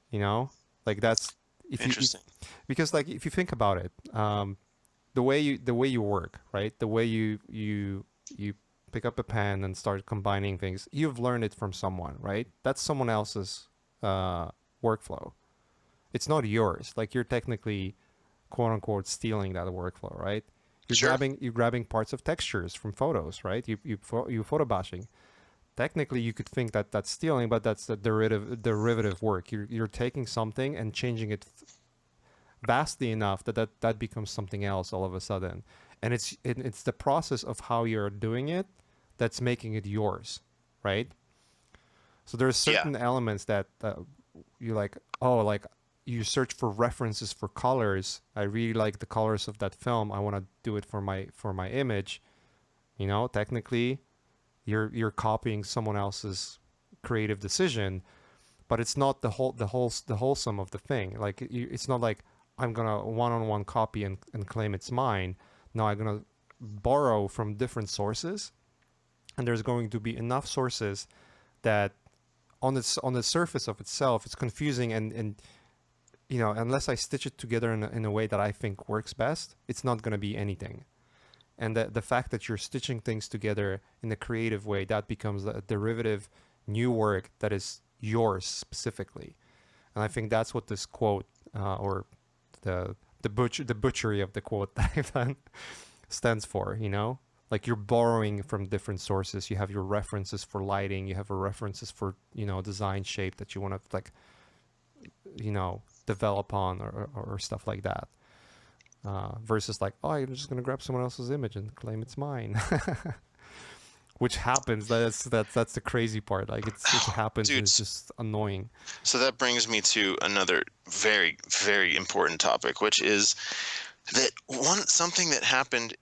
You know, like that's if Interesting. because like if you think about it, the way you work, right? The way you pick up a pen and start combining things, you've learned it from someone, right? That's someone else's uh, workflow. It's not yours. Like you're technically quote unquote stealing that workflow, right? Sure. You're grabbing parts of textures from photos, right? You photo bashing. Technically, you could think that that's stealing, but that's the derivative work. You're taking something and changing it vastly enough that becomes something else all of a sudden, and it's the process of how you're doing it that's making it yours, right? So there's Yeah. certain elements that you like. Oh, like you search for references for colors. I really like the colors of that film. I want to do it for my image. Technically, you're copying someone else's creative decision, but it's not the wholesome of the thing. Like it's not like I'm gonna one-on-one copy and claim it's mine. No, I'm gonna borrow from different sources, and there's going to be enough sources that on the surface of itself it's confusing, and unless I stitch it together in a way that I think works best, it's not gonna be anything. And the fact that you're stitching things together in a creative way, that becomes a derivative new work that is yours specifically. And I think that's what this quote, or the butchery of the quote that I've done stands for. Like you're borrowing from different sources. You have your references for lighting. You have your references for design shape that you want to like develop on, or stuff like that. Versus like, oh, I'm just gonna grab someone else's image and claim it's mine, which happens. That's the crazy part. Like it happens, and Dude, it's just annoying. so that brings me to another very, very important topic, which is that something that happened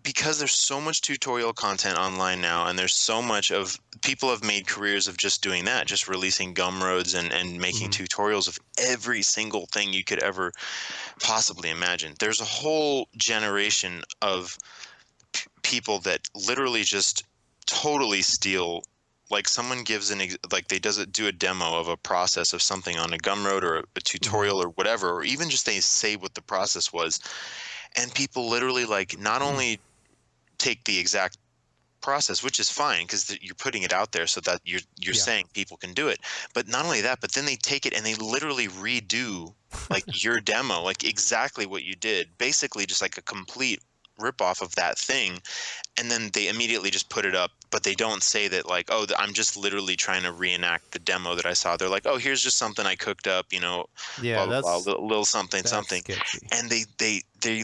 because there's so much tutorial content online now, and there's so much of people have made careers of just doing that, just releasing gumroads and making Hmm. tutorials of every single thing you could ever possibly imagine. There's a whole generation of people that literally just totally steal. Like someone gives like they does it do a demo of a process of something on a gumroad or a Hmm. tutorial or whatever, or even just they say what the process was, and people literally like not only take the exact process, which is fine because you're putting it out there so that you're Yeah. saying people can do it. But not only that, but then they take it and they literally redo like your demo, like exactly what you did, basically just like a complete rip off of that thing. And then they immediately just put it up, but they don't say that like, oh, I'm just literally trying to reenact the demo that I saw. They're like, oh, here's just something I cooked up, Yeah. blah blah blah, That's little something that's something, sketchy. and they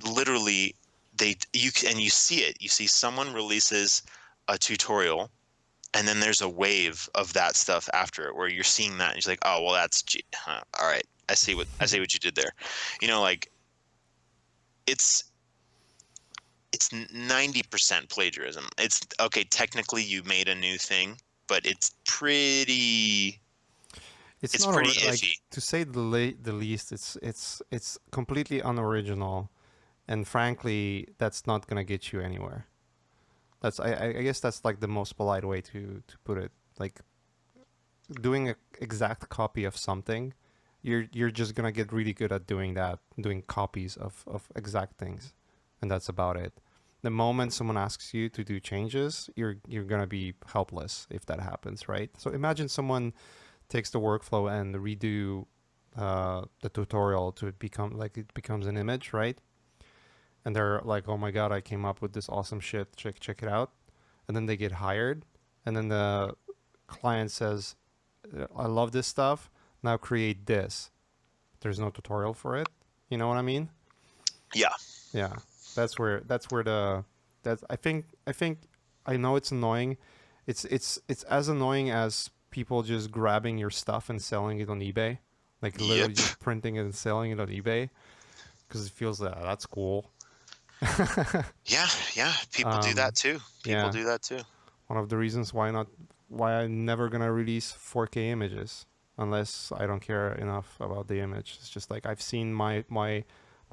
literally you see it. You see someone releases a tutorial, and then there's a wave of that stuff after it where you're seeing that and you're like, oh well, all right, I see what you did there. Like it's it's 90% plagiarism. It's okay, technically you made a new thing, but It's it's not pretty like, iffy. to say the least. It's completely unoriginal, and frankly, that's not gonna get you anywhere. I guess that's like the most polite way to put it. Like doing an exact copy of something, you're just gonna get really good at doing that, doing copies of exact things, and that's about it. The moment someone asks you to do changes, you're gonna be helpless if that happens, right? So imagine someone takes the workflow and redo the tutorial to become like it becomes an image, right? And they're like, "Oh my god, I came up with this awesome shit. Check it out." And then they get hired, and then the client says, "I love this stuff. Now create this." There's no tutorial for it. You know what I mean? Yeah. Yeah. That's where the that's I think I know it's annoying. It's as annoying as people just grabbing your stuff and selling it on eBay. like Yep. literally just printing it and selling it on eBay because it feels that that's cool. Yeah, yeah. People do that um, too. People yeah, do that too. one of the reasons why I'm never gonna release 4K images unless I don't care enough about the image. It's just like I've seen my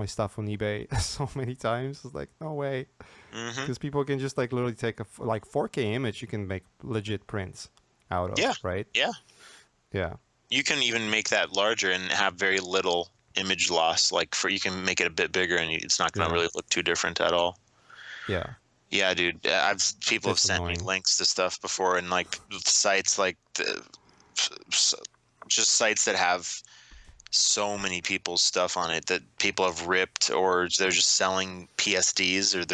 stuff on eBay so many times. It's like no way, Hmm. because people can just like literally take like 4K image. You can make legit prints out Yeah, of, right? yeah. Yeah, You can even make that larger and have very little image loss. Like for you can make it a bit bigger, and it's not going to yeah, really look too different at all. yeah. Yeah, dude. I've people have It's sent me annoying. links to stuff before, and like sites like just sites that have so many people's stuff on it that people have ripped, or they're just selling PSDs, or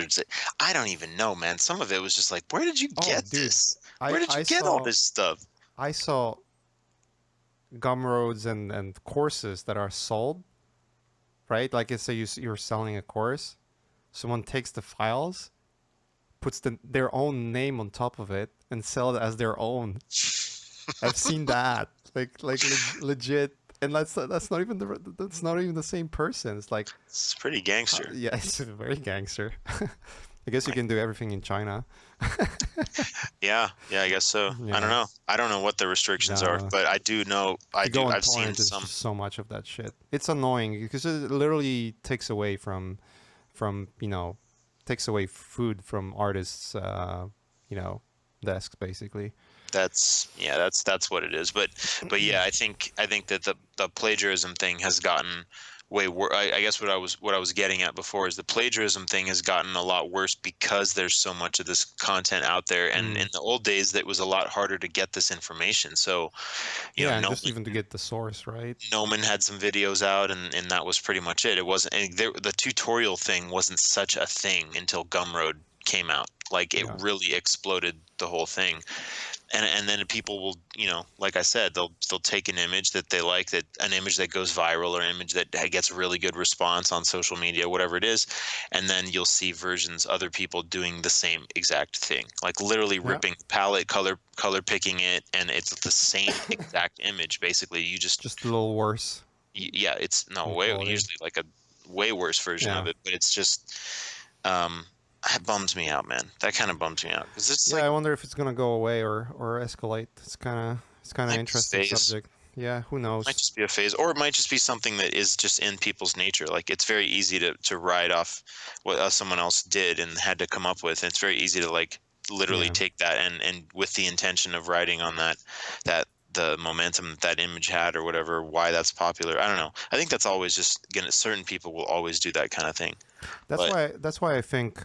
I don't even know, man. Some of it was just like, where did you Oh, get dude, this? Where did you I get all saw this stuff? I saw gumroads and courses that are sold, right? Like let's say you're selling a course, someone takes the files, puts their own name on top of it, and sell it as their own. I've seen that, legit, and that's not even the same person. It's like, It's pretty gangster. yeah, it's very gangster. I guess you can do everything in China. Yeah, yeah, I guess so. I don't Yeah, know. I don't know what the restrictions are, no. but I do know If you go on I've seen torrent, there's some. just so much of that shit. It's annoying because it literally takes away from takes away food from artists, you know, desks basically. That's what it is. But yeah, I think that the plagiarism thing has gotten way worse. I guess what I was getting at before is the plagiarism thing has gotten a lot worse because there's so much of this content out there, and in Mm. the old days that was a lot harder to get this information. So, Yeah, and just Noman even to get the source right. Noman had some videos out, and that was pretty much it. It wasn't and the tutorial thing wasn't such a thing until Gumroad came out. Like it Yeah, really exploded the whole thing, and then people will, like I said, they'll take an image that they like, that an image that goes viral, or an image that gets really good response on social media, whatever it is, and then you'll see versions, other people doing the same exact thing, like literally yeah, ripping palette color picking it, and it's the same exact image. Basically, just a little worse yeah, it's no in way, quality. usually like a way worse version of Yeah, it, but it's just um that bums me out, man. That kind of bums me out because it's yeah. like I wonder if it's gonna go away or escalate. It's kind of might be a interesting phase. subject. Yeah, who Might knows? just be a phase, or it might just be something that is just in people's nature. Like it's very easy to write off what someone else did and had to come up with. It's very easy to like literally Yeah, take that and with the intention of writing on that the momentum that image had, or whatever, why that's popular. I don't know. I think that's always just gonna, certain people will always do that kind of thing. But that's why I think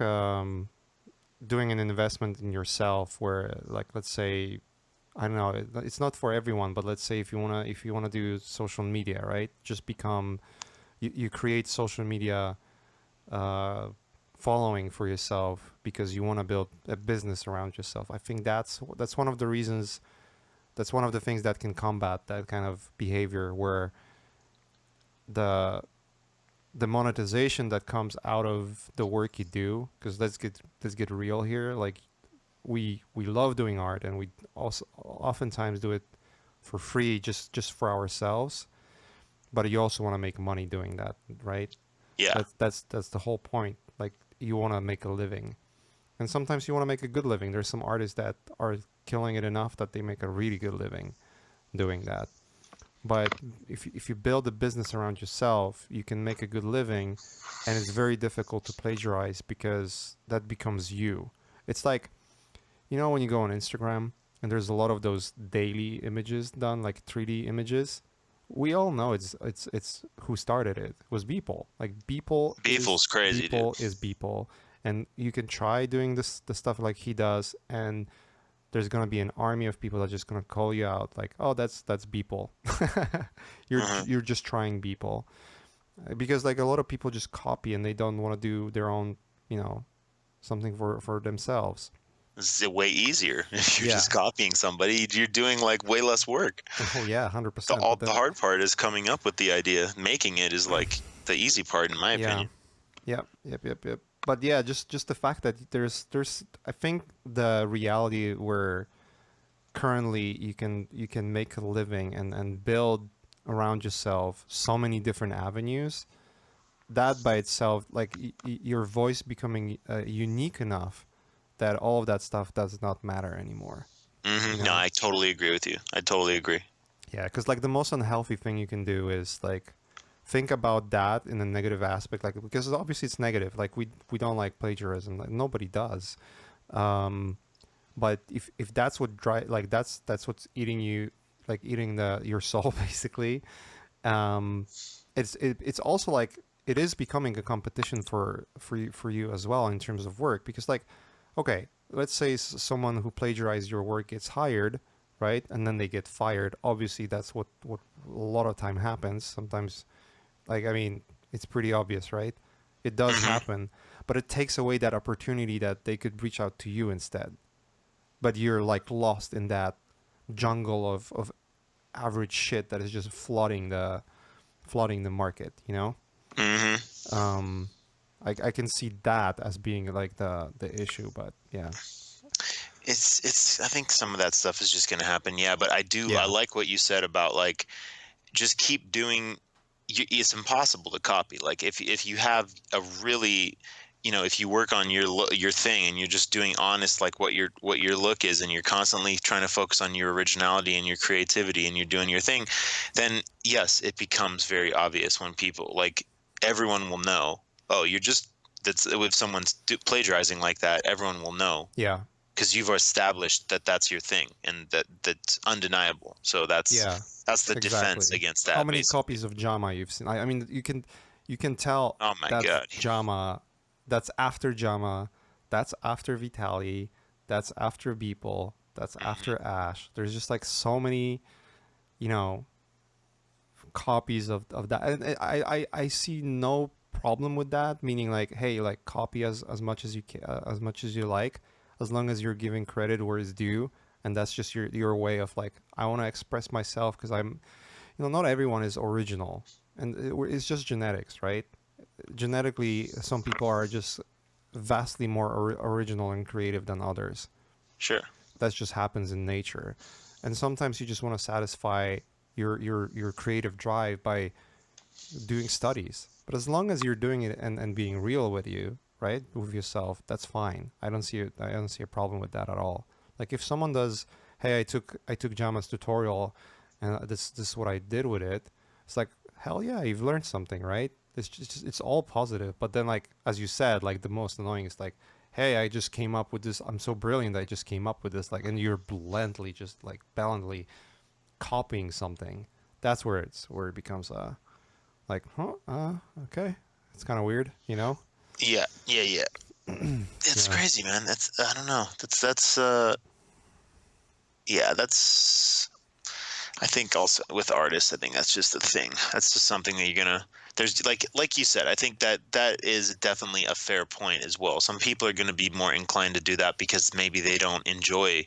doing an investment in yourself, where like let's say I don't know, it's not for everyone, but let's say if you wanna do social media, right? Just become you create social media uh, following for yourself because you want to build a business around yourself. I think that's one of the reasons. That's one of the things that can combat that kind of behavior where the the monetization that comes out of the work you do. Because let's get real here. Like we love doing art, and we also oftentimes do it for free, just for ourselves. But you also want to make money doing that, right? yeah, That's the whole point. Like you want to make a living, and sometimes you want to make a good living. There's some artists that are killing it enough that they make a really good living doing that. But if you build a business around yourself, you can make a good living, and it's very difficult to plagiarize because that becomes you. It's like, when you go on Instagram and there's a lot of those daily images done, like 3D images. We all know it's who started it. It was Beeple. Like Beefel's crazy, dude. Beeple, and you can try doing the stuff like he does, and there's gonna be an army of people that's just gonna call you out, like, oh, that's Beeple. Uh-huh. You're just trying Beeple, because like a lot of people just copy and they don't want to do their own, you know, something for themselves. This is way easier. If you're Yeah. just copying somebody, you're doing like way less work. Oh yeah, 100%. All But the then, hard part is coming up with the idea. Making it is like the easy part, in my yeah, opinion. yep. But yeah, just the fact that there's I think the reality where currently you can make a living and build around yourself so many different avenues, that by itself, like your voice becoming unique enough that all of that stuff does not matter anymore, you No, know? I totally agree with you. I totally agree. Yeah, because like the most unhealthy thing you can do is like think about that in a negative aspect, like because obviously it's negative. Like we don't like plagiarism, like nobody does. Um, but if that's what like that's what's eating you, like eating the your soul basically. Um, it's also like it is becoming a competition for you as well in terms of work, because like okay, let's say someone who plagiarized your work gets hired, right, and then they get fired. Obviously that's what a lot of time happens sometimes. Like I mean, it's pretty obvious, right? It does Hmm. happen, but it takes away that opportunity that they could reach out to you instead. But you're like lost in that jungle of average shit that is just flooding the market, you know? Hmm. um I can see that as being like the issue, but yeah. It's I think some of that stuff is just going to happen. Yeah, but I Yeah. like what you said about like just keep doing. It's impossible to copy. Like if you have a really, if you work on your thing and you're just doing honest like what your look is, and you're constantly trying to focus on your originality and your creativity and you're doing your thing, then yes, it becomes very obvious when people like everyone will know. Oh, you're just that's if someone's plagiarizing like that, everyone will know Yeah. because you've established that that's your thing and that's undeniable. So Yeah, that's the defense exactly. against How that, many basically. copies of JAMA you've seen? I mean, you can tell Oh my that's god. JAMA, that's after JAMA, that's after Vitali, that's after Beeple, that's Hmm. after Ash. There's just like so many, you know, copies of that. And I see no problem with that. Meaning like, hey, like copy as much as you can, as much as you like, as long as you're giving credit where it's due. And that's just your way of like, I want to express myself because I'm, not everyone is original, and it's just genetics, right? Genetically, some people are just vastly more original and creative than others. Sure. That just happens in nature, and sometimes you just want to satisfy your creative drive by doing studies. But as long as you're doing it and being real with you, right, with yourself, that's fine. I don't see a problem with that at all. Like if someone does, hey, I took Jama's tutorial, and this is what I did with it. It's like hell yeah, you've learned something, right? It's all positive. But then like as you said, like the most annoying is like, hey, I just came up with this. I'm so brilliant. I just came up with this. Like, and you're blatantly just like blatantly copying something. That's where it becomes like, huh? Okay. It's kind of weird, you know? Yeah, yeah, yeah. It's Yeah. crazy, man. That's I don't know. That's yeah, that's I think also with artists, I think that's just the thing. That's just something that you're gonna there's like you said, I think that that is definitely a fair point as well. Some people are gonna be more inclined to do that because maybe they don't enjoy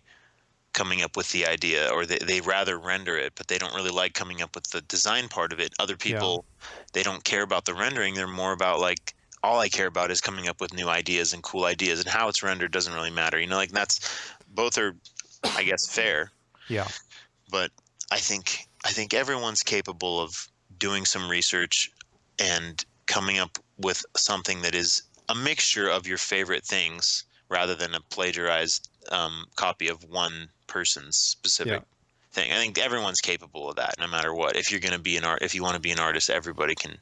coming up with the idea, or they rather render it, but they don't really like coming up with the design part of it. Other Yeah. people, they don't care about the rendering. They're more about like, all I care about is coming up with new ideas and cool ideas, and how it's rendered doesn't really matter. Like that's both are, I guess, fair. Yeah. But I think everyone's capable of doing some research and coming up with something that is a mixture of your favorite things rather than a plagiarized copy of one person's Yeah. specific thing. I think everyone's capable of that, no matter what. If you're going to be an art, if you want to be an artist, everybody can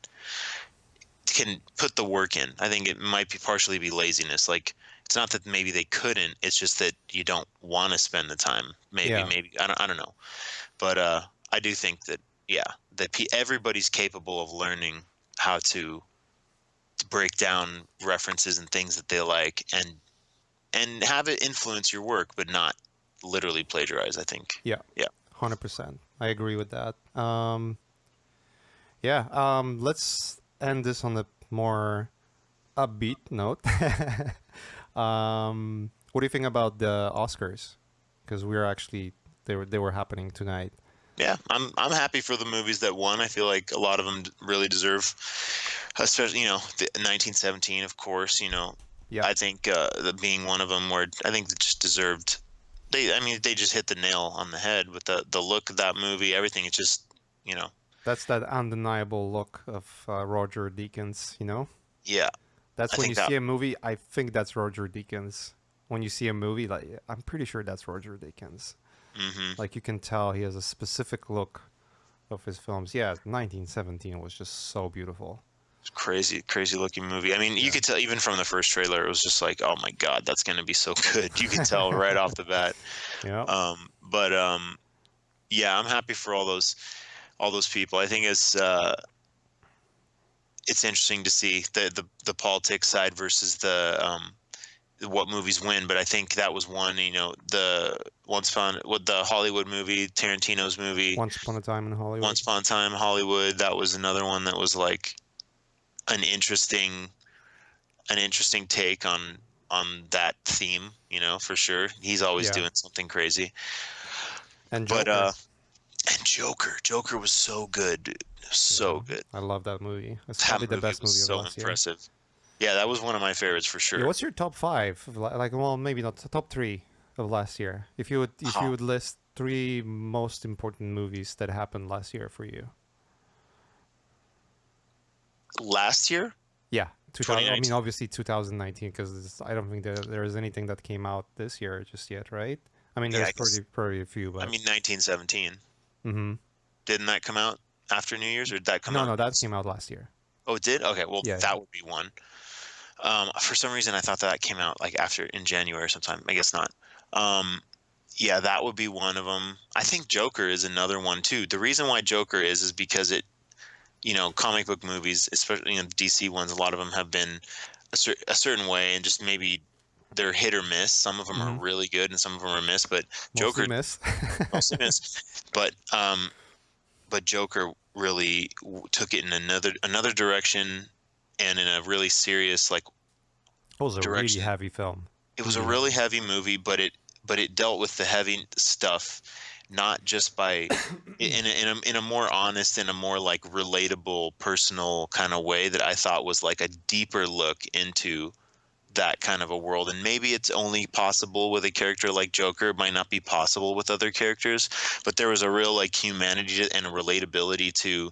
put the work in. I think it might be partially be laziness. Like it's not that maybe they couldn't. It's just that you don't want to spend the time. Yeah. Maybe I don't know. But I do think that yeah, that everybody's capable of learning how to break down references and things that they like, and have it influence your work, but not literally plagiarize. I think. Yeah. Yeah. 100%. I agree with that. Yeah. Let's end this on a more upbeat note. What do you think about the Oscars? Because we're actually they were happening tonight. Yeah, I'm happy for the movies that won. I feel like a lot of them really deserve, especially the 1917, of course. Yeah. I think being one of them, where I think they just deserved. I mean, they just hit the nail on the head with the look of that movie, everything. It's just you know That's that undeniable look of Roger Deakins. You know, Yeah, that's I when you think that. see a movie. I think that's Roger Deakins. When you see a movie, like I'm pretty sure that's Roger Deakins. Hmm. Like you can tell he has a specific look of his films. Yeah, 1917 was just so beautiful. Crazy, crazy looking movie. I mean, you Yeah. could tell even from the first trailer, it was just like, oh my God, that's going to be so good. You could tell right off the bat. Yeah. But yeah, I'm happy for all those people. I think it's interesting to see the politics side versus the what movies win. But I think that was one, the Once Upon what the Hollywood movie, Tarantino's movie, Once Upon a Time in Hollywood. Once Upon a Time Hollywood. That was another one that was like an interesting an interesting take on that theme, for sure. He's always Yeah. doing something crazy. And But Joker. and Joker was so good, dude. So Yeah. good. I love that movie. It's That probably the movie best was movie of so last year. impressive. Yeah, that was one of my favorites for Yeah, sure. what's your top five? Like, well, maybe not top three of last year. If you Oh, would list three most important movies that happened last year for you. last year, Yeah, 2000. I mean, 2019. obviously 2019, because I don't think there is anything that came out this year just yet, right? I mean, Yeah, there's I guess. pretty a few, I but mean, 1917. mm-hmm. Didn't that come out after New Year's, or did that come No, out? no, that came out last year. Oh, it did. Okay, well, Yeah, that would be one. For some reason, I thought that came out like after in January sometime. I guess not. Um, yeah, that would be one of them. I think Joker is another one too. The reason why Joker is because comic book movies, especially the DC ones, a lot of them have been a certain way, and just maybe they're hit or miss. Some of them are mm-hmm. really good, and some of them are miss. But Mostly Joker miss. mostly miss. But Joker really took it in another direction, and in a really serious like It was a really direction. heavy film. It was a Really really heavy. heavy movie, but it dealt with the heavy stuff not just by in a more honest and a more like relatable, personal kind of way that I thought was like a deeper look into that kind of a world. And maybe it's only possible with a character like Joker. It might not be possible with other characters, but there was a real like humanity and a relatability to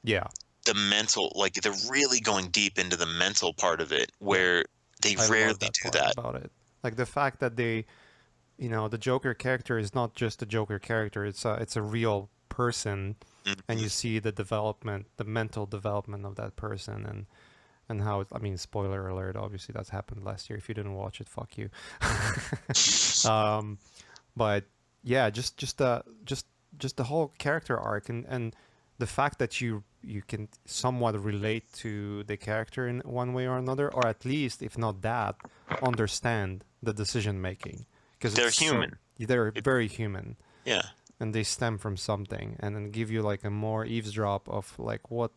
Yeah, the mental, like they're really going deep into the mental part of it, yeah. where they I rarely love that do part that. about it. Like the fact that the Joker character is not just a Joker character. It's a real person, and Mhm. you see the development, the mental development of that person, and how I mean, spoiler alert. Obviously, that's happened last year. If you didn't watch it, fuck you. um, but yeah, just the whole character arc, and the fact that you can somewhat relate to the character in one way or another, or at least if not that, understand the decision making, because They're it's so human. they're It, very human, yeah. and they stem from something, and then give you like a more eavesdrop of like what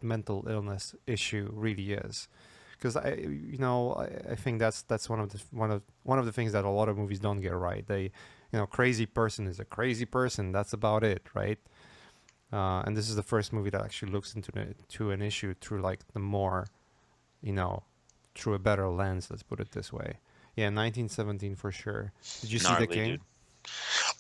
mental illness issue really is. Because I think that's one of the things that a lot of movies don't get right. Crazy person is a crazy person. That's about it, right? And this is the first movie that actually looks to an issue through like the more, you know, through a better lens. Let's put it this way. Yeah, 1917 for sure. Did you see The Gnarly, King? dude.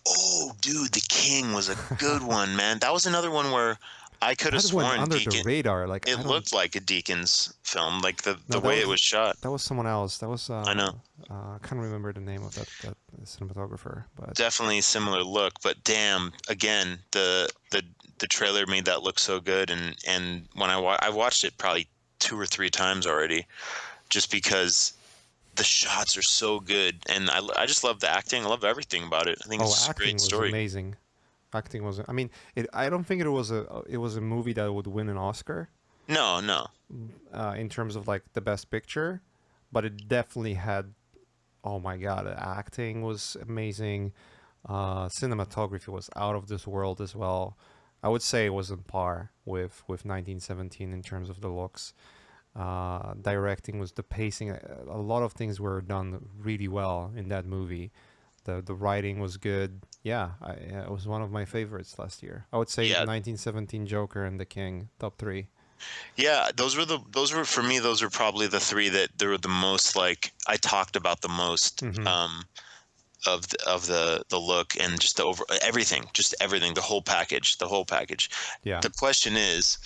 Oh, dude, The King was a good one, man. That was another one where I could have That went sworn under the Deacon. radar. Like It I don't. looked like a Deacon's film, like No, the way it was shot. that was someone else. That was I know, I can't remember the name of that cinematographer, but definitely similar look, but damn, again, the trailer made that look so good, and when I watched it probably two or three times already, just because the shots are so good, and I just love the acting. I love everything about it. I think it's oh, just a great acting was story. amazing. Acting was. I mean, I don't think it was a movie that would win an Oscar, No, no, in terms of like the best picture, but it definitely had. Oh my god, the acting was amazing. Cinematography was out of this world as well. I would say it was on par with 1917 in terms of the looks. Directing was the pacing. A lot of things were done really well in that movie. The writing was good. Yeah, it was one of my favorites last year. I would say yeah, 1917, Joker, and The King, top three. yeah. Those were for me. Those were probably the three that they were the most like I talked about the most. Mm-hmm. of the look and just the over everything, the whole package. Yeah. The question is,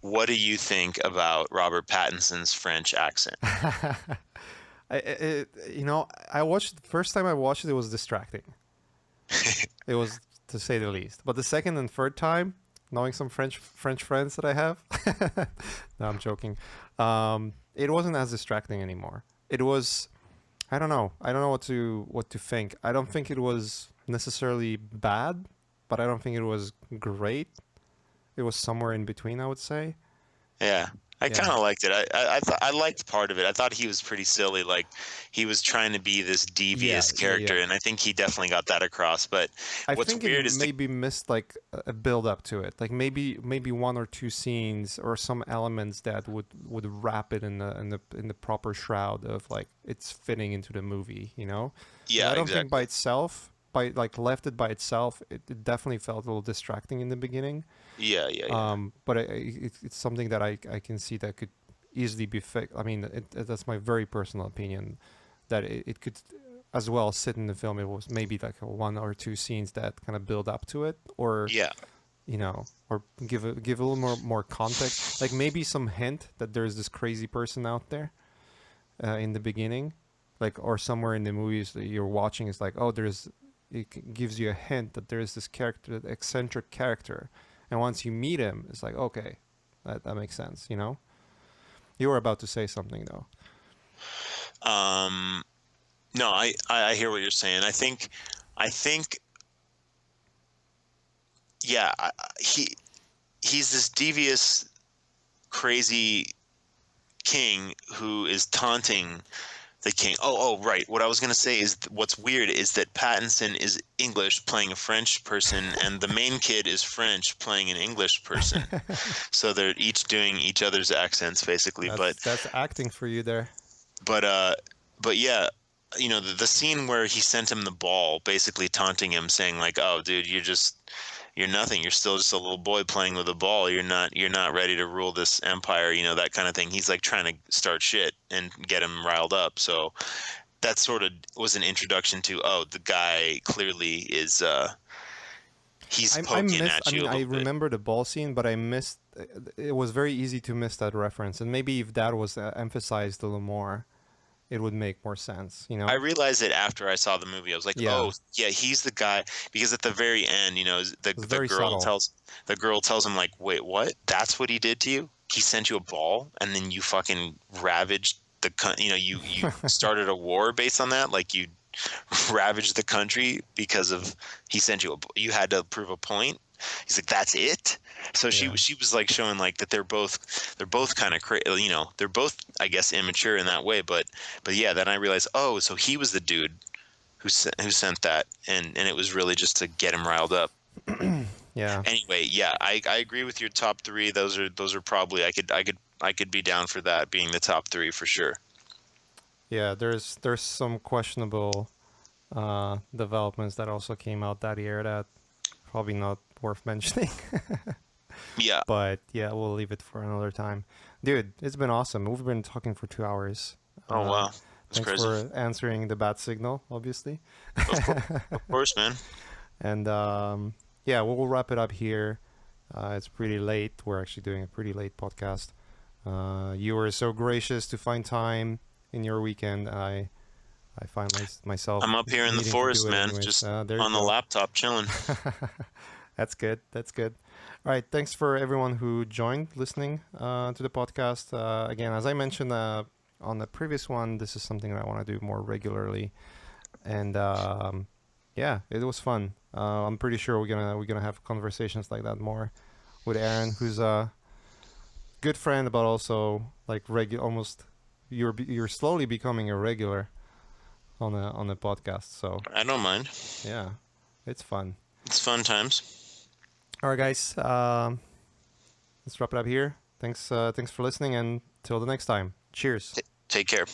what do you think about Robert Pattinson's French accent? I watched the first time I watched it, it was distracting. It was, to say the least. But the second and third time, knowing some French friends that I have, no, I'm joking. It wasn't as distracting anymore. It was, I don't know. I don't know what to think. I don't think it was necessarily bad, but I don't think it was great. It was somewhere in between, I would say. Yeah, I kind Yeah. of liked it. I liked part of it. I thought he was pretty silly. Like he was trying to be this Yeah, devious yeah, yeah. character, and I think he definitely got that across. But I what's think it weird is the maybe missed like a build up to it. Like maybe one or two scenes or some elements that would wrap it in the proper shroud of like it's fitting into the movie, you know? Because yeah, I don't think by exactly. itself, by like left it by itself, it definitely felt a little distracting in the beginning. Yeah, yeah, yeah, But it's something that I can see that could easily be fixed. I mean, that's my very personal opinion that it could as well sit in the film. It was maybe like one or two scenes that kind of build up to it, or yeah, or give a little more context. Like maybe some hint that there's this crazy person out there in the beginning, like or somewhere in the movies that you're watching is like, oh, gives you a hint that there's this character, eccentric character, and once you meet him, it's like, okay, that makes sense. You were about to say something though. yeah. No, I hear what you're saying. I think, yeah, he's this devious, crazy king who is taunting the king. Oh, right. What I was gonna say is what's weird is that Pattinson is English playing a French person, and the main kid is French playing an English person. So they're each doing each other's accents basically. But That's acting for you there. but uh but yeah, the scene where he sent him the ball, basically taunting him, saying like, "Oh, dude, you're nothing. You're still just a little boy playing with a ball. You're not ready to rule this empire, that kind of thing." He's like trying to start shit and get him riled up. So that sort of was an introduction to, oh, the guy clearly is he's I poking missed. I at you mean, a I little bit. remember the ball scene, but I missed. It was very easy to miss that reference, and maybe if that was emphasized a little more, it would make more sense. I realized it after I saw the movie. I was like, Yeah, "Oh, yeah, he's the guy." Because at the very end, the it's the very girl subtle. tells the girl tells him like, "Wait, what? That's what he did to you? He sent you a ball, and then you fucking ravaged you started a war based on that? Like you ravaged the country because of he sent you you had to prove a point?" He's like, "That's it?" So she Yeah. she was like showing like that they're both kind of they're both, I guess, immature in that way, but yeah, then I realized, oh, so he was the dude who sent that, and it was really just to get him riled up. Yeah. Anyway, yeah, I agree with your top three. Those are probably I could be down for that being the top three for sure. Yeah. There's some questionable developments that also came out that year that probably not worth mentioning. Yeah. But yeah, we'll leave it for another time. Dude, it's been awesome. We've been talking for 2 hours. Oh Uh, wow, that's Thanks crazy. for answering the bad signal, obviously. Of course, man. And yeah, we'll wrap it up here. It's pretty late. We're actually doing a pretty late podcast. You were so gracious to find time in your weekend. I find myself I'm up here in the needing to do forest, it man, anyways. just There you on the go. laptop chilling. That's good. That's good. All right. Thanks for everyone who joined listening to the podcast. Again, as I mentioned on the previous one, this is something that I want to do more regularly. And yeah, it was fun. I'm pretty sure we're gonna have conversations like that more with Aaron, who's a good friend, but also like regular. Almost, you're slowly becoming a regular on the podcast. So I don't mind. yeah, it's fun. It's fun times. All right, guys. Let's wrap it up here. Thanks for listening, and till the next time. Cheers. Take care.